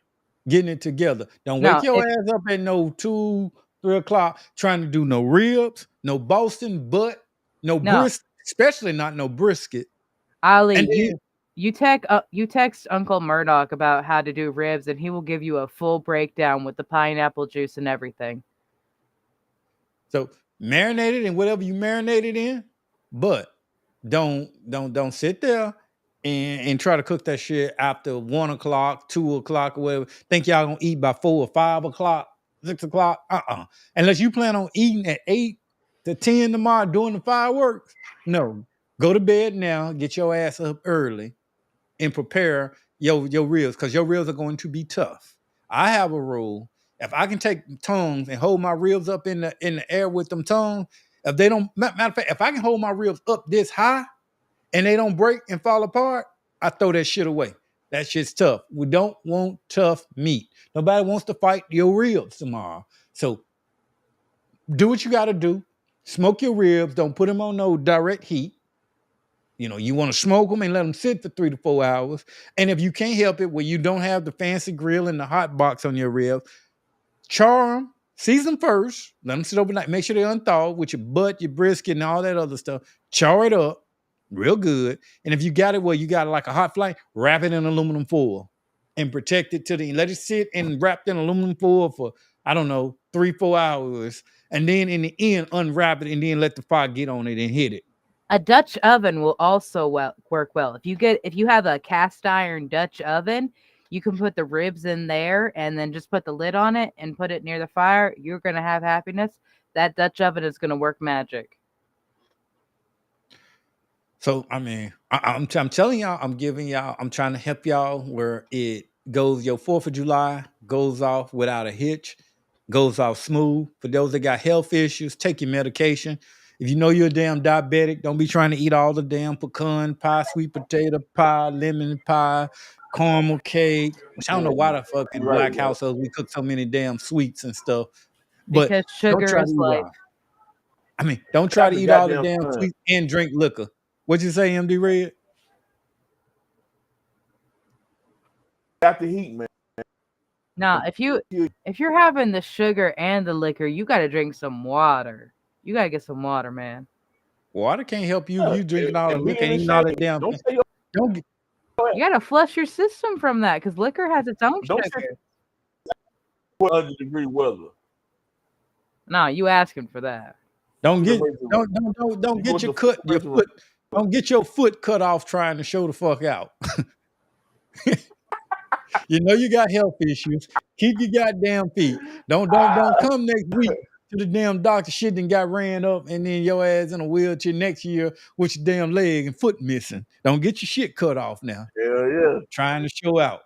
getting it together. Don't wake your ass up at no 2, 3 o'clock trying to do no ribs, no Boston butt, no brisket, especially not no brisket. Ali, you text Uncle Murdoch about how to do ribs, and he will give you a full breakdown with the pineapple juice and everything. So marinate it in whatever you marinate it in, but don't sit there and try to cook that shit after 1 o'clock, 2 o'clock, or whatever. Think y'all gonna eat by 4 or 5 o'clock, 6 o'clock? Unless you plan on eating at 8 to 10 tomorrow doing the fireworks. No, go to bed now, get your ass up early, and prepare your ribs because your ribs are going to be tough. I have a rule. If I can take tongues and hold my ribs up in the air with them tongues, if they don't, matter of fact, if I can hold my ribs up this high and they don't break and fall apart, I throw that shit away. That shit's tough. We don't want tough meat. Nobody wants to fight your ribs tomorrow. So do what you got to do. Smoke your ribs. Don't put them on no direct heat. You want to smoke them and let them sit for 3 to 4 hours. And if you can't help it, where you don't have the fancy grill and the hot box on your ribs, char them, season first, let them sit overnight. Make sure they're unthawed with your butt, your brisket, and all that other stuff. Char it up real good. And if you got it where you got like a hot flame, wrap it in aluminum foil and protect it let it sit and wrapped in aluminum foil for, I don't know, 3-4 hours. And then in the end, unwrap it and then let the fire get on it and hit it. A Dutch oven will also work well. If you have a cast iron Dutch oven, you can put the ribs in there and then just put the lid on it and put it near the fire. You're going to have happiness. That Dutch oven is going to work magic. So, I mean, I'm telling y'all, I'm trying to help y'all where it goes, your 4th of July goes off without a hitch, goes off smooth. For those that got health issues, take your medication. If you know you're a damn diabetic, don't be trying to eat all the damn pecan pie, sweet potato pie, lemon pie, caramel cake, which I don't know why the fucking black households we cook so many damn sweets and stuff. But because sugar is life. I mean, don't try to eat all the damn sweets and drink liquor. What'd you say, MD Red? Got the heat, man. Nah, if you're having the sugar and the liquor, you got to drink some water. You got to get some water, man. Water can't help you. You drinking all the liquor and eating all that damn. You got to flush your system from that because liquor has its own sugar. 100-degree weather. No, you asking for that. Don't get your foot. Don't get your foot cut off trying to show the fuck out. You know you got health issues. Keep your goddamn feet. Don't come next week to the damn doctor. Shit done got ran up, and then your ass in a wheelchair next year with your damn leg and foot missing. Don't get your shit cut off now. Hell yeah. Trying to show out.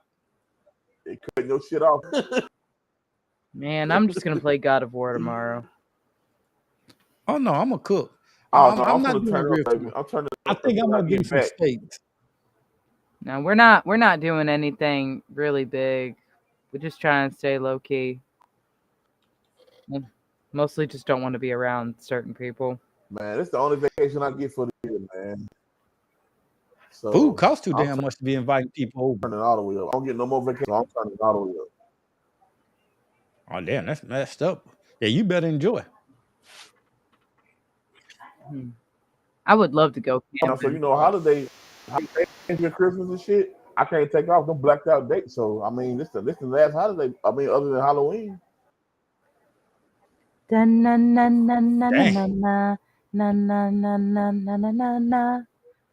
They cut your shit off. Man, I'm just gonna play God of War tomorrow. Oh no, I'm a cook. I'm not doing real food. I think I'm gonna do some steaks. No, we're not doing anything really big. We're just trying to stay low key. Mostly just don't want to be around certain people. Man, it's the only vacation I get for the year, man. So food costs too damn much to be inviting people over. Turning all the way up. I don't get no more vacation. I'm turning all the way up. Oh damn, that's messed up. Yeah, you better enjoy. I would love to go So camping. holidays, Christmas and shit, I can't take off them blacked out dates. So I mean, this the last holiday. I mean, other than Halloween.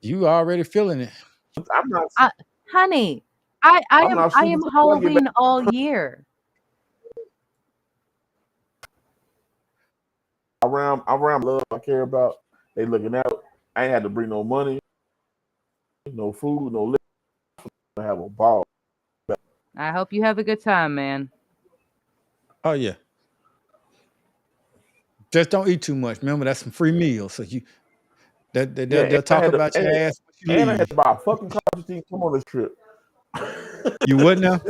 You already feeling it. I'm not, honey. I am Halloween all year. Around love I care about. They looking out. I ain't had to bring no money, no food, no liquor. I have a ball. I hope you have a good time, man. Oh yeah. Just don't eat too much. Remember, that's some free meals. So they'll talk about your ass. And I had to buy a fucking car just to come on this trip. You would now?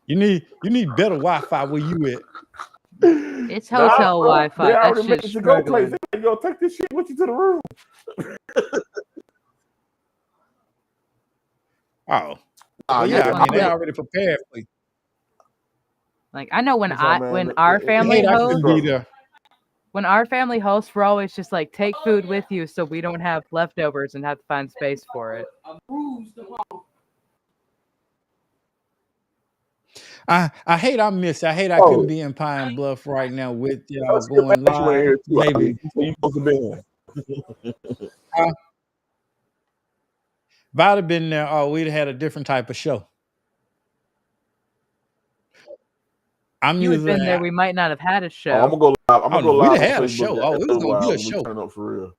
You need better Wi-Fi where you at. It's hotel Wi-Fi. That shit's struggling. Yo, take this shit with you to the room. Oh yeah, I mean, they already prepared for you. Like I know when our family hosts, we're always just like take food with you so we don't have leftovers and have to find space for it. I hate I couldn't be in Pine Bluff right now with y'all going live. Maybe you supposed to be in. If I'd have been there, we'd have had a different type of show. You had been there, we might not have had a show. I'm gonna go live. I'm gonna go live. We'd have had a show. Oh, it was gonna be a show. Turn up for real.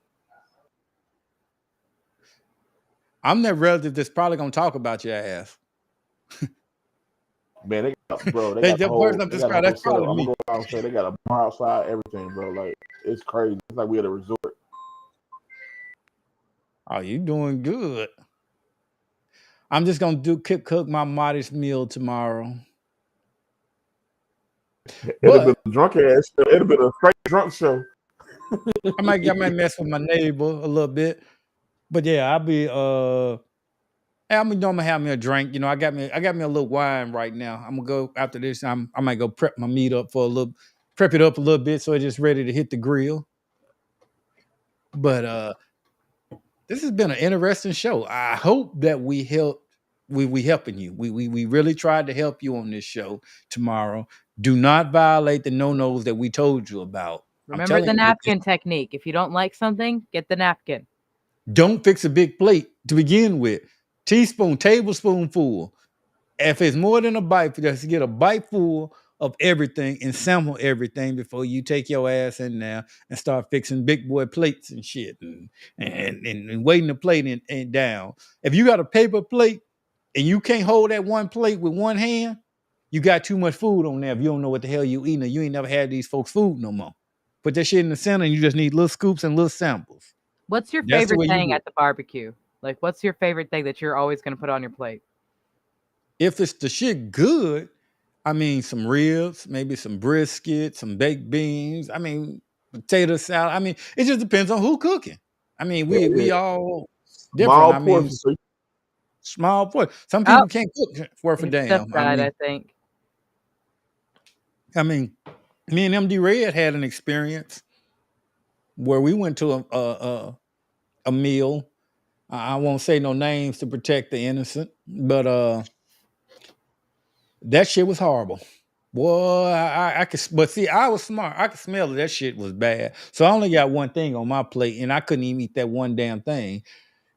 I'm that relative that's probably gonna talk about your ass. Man, they got the person I'm describing, that's probably me. They got a bar outside, everything, bro. Like it's crazy. It's like we at a resort. Oh, you doing good. I'm just gonna cook my modest meal tomorrow. It'd have been a drunk ass show. It'd have been a straight drunk show. I might mess with my neighbor a little bit, but yeah, I'm gonna have me a drink. I got me a little wine right now. I'm gonna go after this. I might go prep my meat up prep it up a little bit so it's just ready to hit the grill. But this has been an interesting show. I hope that we helping you. We really tried to help you on this show tomorrow. Do not violate the no-nos that we told you about. Remember the napkin technique. If you don't like something, get the napkin. Don't fix a big plate to begin with. Teaspoon, tablespoonful. If it's more than a bite, just get a bite full of everything and sample everything before you take your ass in there and start fixing big boy plates and shit and weighting the plate and down. If you got a paper plate and you can't hold that one plate with one hand, you got too much food on there. If you don't know what the hell you eating, or you ain't never had these folks' food no more. Put that shit in the center and you just need little scoops and little samples. What's your favorite thing at the barbecue? Like, what's your favorite thing that you're always going to put on your plate? If it's the shit good, I mean, some ribs, maybe some brisket, some baked beans. I mean, potato salad. I mean, it just depends on who cooking. I mean, we all different. I mean, small portion. Some people can't cook worth a damn. I think. I mean, me and MD Red had an experience where we went to a meal. I won't say no names to protect the innocent, but that shit was horrible. Boy, I could, but see, I was smart. I could smell it. That shit was bad. So I only got one thing on my plate, and I couldn't even eat that one damn thing.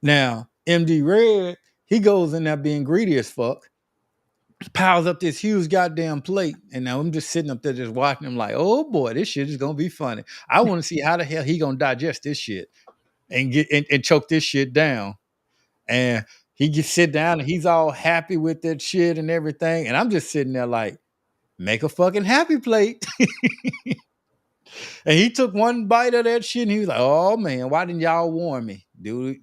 Now, MD Red, he goes in there being greedy as fuck, piles up this huge goddamn plate, and now I'm just sitting up there just watching him like, oh boy, this shit is gonna be funny. I want to see how the hell he gonna digest this shit and get and choke this shit down. And he just sit down and he's all happy with that shit and everything, and I'm just sitting there like, make a fucking happy plate. And he took one bite of that shit and he was like, oh man, why didn't y'all warn me? Dude,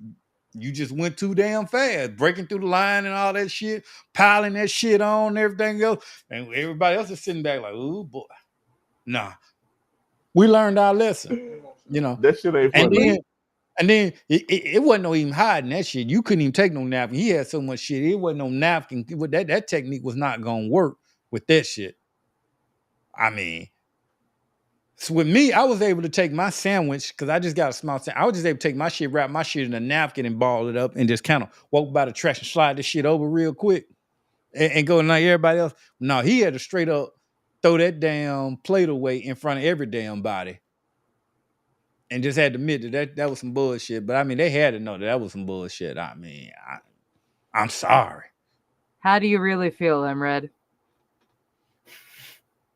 you just went too damn fast, breaking through the line and all that shit, piling that shit on and everything else. And everybody else is sitting back like, oh boy. Nah. We learned our lesson. That shit ain't funny. And then it wasn't no even hiding that shit. You couldn't even take no napkin. He had so much shit. It wasn't no napkin. That technique was not gonna work with that shit. I mean, so with me, I was able to take my sandwich because I just got a small sandwich. I was just able to take my shit, wrap my shit in a napkin and ball it up and just kind of walk by the trash and slide this shit over real quick and go like everybody else. No, he had to straight up throw that damn plate away in front of every damn body and just had to admit that was some bullshit. But I mean, they had to know that was some bullshit. I mean, I'm sorry. How do you really feel, Emred?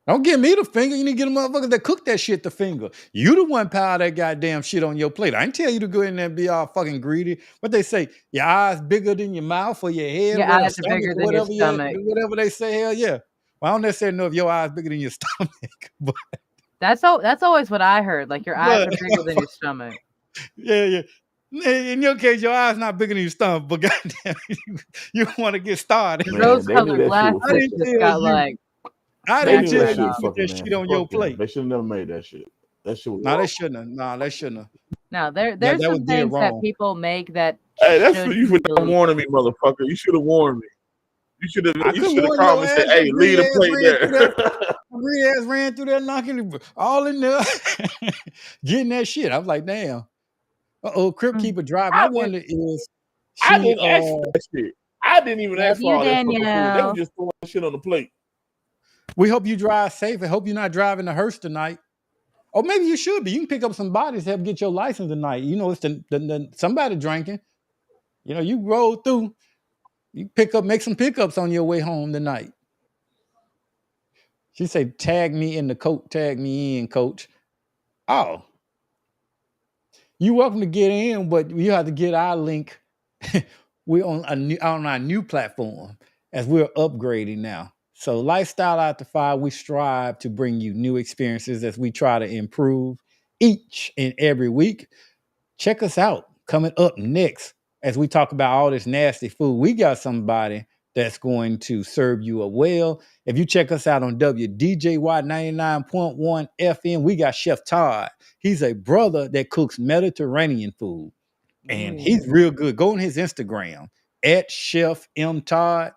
Don't give me the finger. You need to get the motherfuckers that cook that shit the finger. You the one pile that goddamn shit on your plate. I ain't tell you to go in there and be all fucking greedy. What they say, your eyes bigger than your mouth or your head. Your eyes are bigger than your stomach. Whatever they say, hell yeah. Well, I don't necessarily know if your eyes bigger than your stomach. But that's always what I heard. Like your eyes are bigger than your stomach. Yeah. In your case, your eyes not bigger than your stomach, but goddamn, you want to get started. Rose-colored glasses just got like. I didn't tell you to put that shit on your plate. They should have never made that shit. That shit was they shouldn't have. No, they shouldn't have. Now there's some things that people make that. Hey, that's for you for not warning me, motherfucker. You should have warned me. You should have called me and said, "Hey, leave the plate there." My ass ran through there, knocking all in there, getting that shit. I was like, "Damn." Crip keeper driving. I wonder is I didn't ask for that shit. I didn't even ask for all that fucking food. They were just throwing shit on the plate. We hope you drive safe. I hope you're not driving the hearse tonight. Or maybe you should be. You can pick up some bodies to help get your license tonight. You know, it's somebody drinking. You know, you roll through. You make some pickups on your way home tonight. She said, tag me in, coach. Oh. You're welcome to get in, but you have to get our link. We're on our new platform as we're upgrading now. So Lifestyle After 5, we strive to bring you new experiences as we try to improve each and every week. Check us out. Coming up next, as we talk about all this nasty food, we got somebody that's going to serve you well. If you check us out on WDJY 99.1 FM, we got Chef Todd. He's a brother that cooks Mediterranean food, and he's real good. Go on his Instagram at Chef M Todd.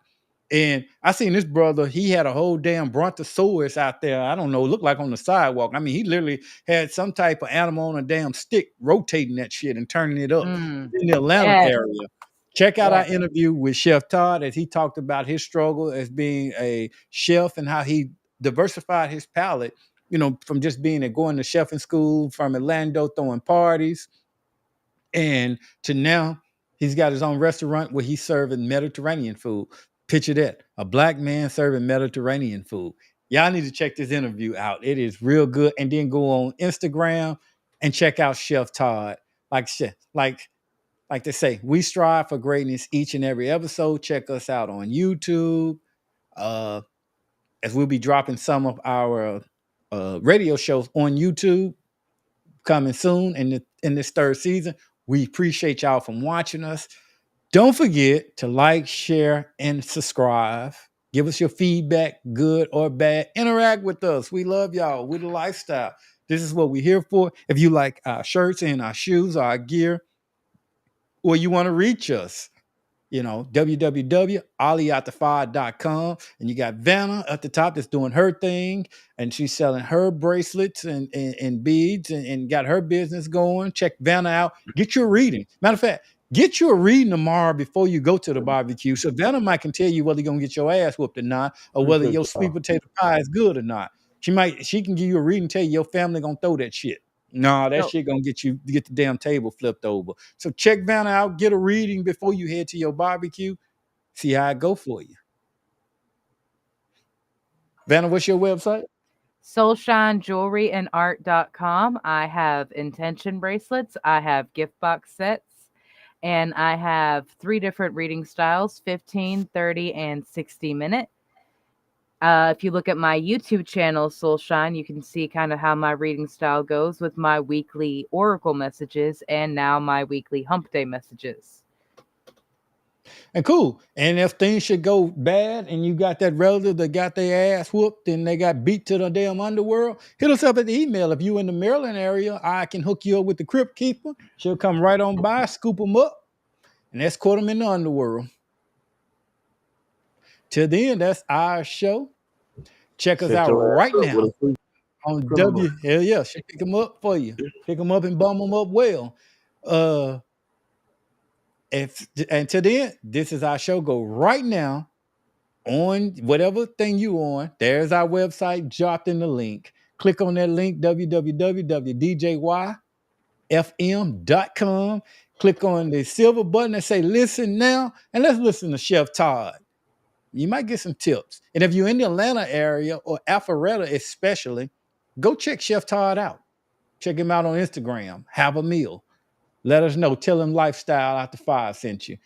And I seen this brother, he had a whole damn brontosaurus out there. I don't know, looked like on the sidewalk. I mean, he literally had some type of animal on a damn stick rotating that shit and turning it up in the Atlanta area. Check out our interview with Chef Todd as he talked about his struggle as being a chef and how he diversified his palate, from just being going to chefing school from Orlando, throwing parties, and to now he's got his own restaurant where he's serving Mediterranean food. Picture that, a black man serving Mediterranean food. Y'all need to check this interview out. It is real good. And then go on Instagram and check out Chef Todd. Like they say, we strive for greatness each and every episode. Check us out on YouTube. As we'll be dropping some of our radio shows on YouTube coming soon in this third season. We appreciate y'all from watching us. Don't forget to like, share, and subscribe. Give us your feedback, good or bad. Interact with us. We love y'all. We're the lifestyle. This is what we're here for. If you like our shirts and our shoes, our gear, or you want to reach us, www.aliatthefive.com. And you got Vanna at the top that's doing her thing. And she's selling her bracelets and beads and got her business going. Check Vanna out. Get your reading. Matter of fact, get you a reading tomorrow before you go to the barbecue. So Vanna might can tell you whether you're going to get your ass whooped or not, or whether your sweet potato pie is good or not. She can give you a reading, tell you your family going to throw that shit. No, that shit gonna get the damn table flipped over. So check Vanna out, get a reading before you head to your barbecue. See how it go for you. Vanna, what's your website? SoulShineJewelryandArt.com. I have intention bracelets. I have gift box sets. And I have 3 different reading styles, 15, 30, and 60-minute. If you look at my YouTube channel, Soulshine, you can see kind of how my reading style goes with my weekly oracle messages and now my weekly hump day messages. And cool. And if things should go bad and you got that relative that got their ass whooped and they got beat to the damn underworld, hit us up at the email. If you in the Maryland area, I can hook you up with the Crypt Keeper. She'll come right on by, scoop them up, and escort them in the underworld. Till then, that's our show. Check us out right now on W. Hell yeah, she'll pick them up for you. Pick them up and bum them up well. And to the end, this is our show. Go right now on whatever thing you on. There's our website dropped in the link. Click on that link, www.djyfm.com. Click on the silver button and say listen now, and let's listen to Chef Todd. You might get some tips. And if you're in the Atlanta area or Alpharetta especially, go check Chef Todd out. Check him out on Instagram. Have a meal. Let us know. Tell him Lifestyle After 5 sent you.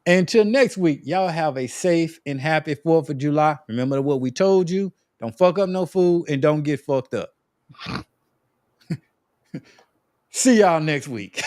Until next week, y'all have a safe and happy 4th of July. Remember what we told you. Don't fuck up no food and don't get fucked up. See y'all next week.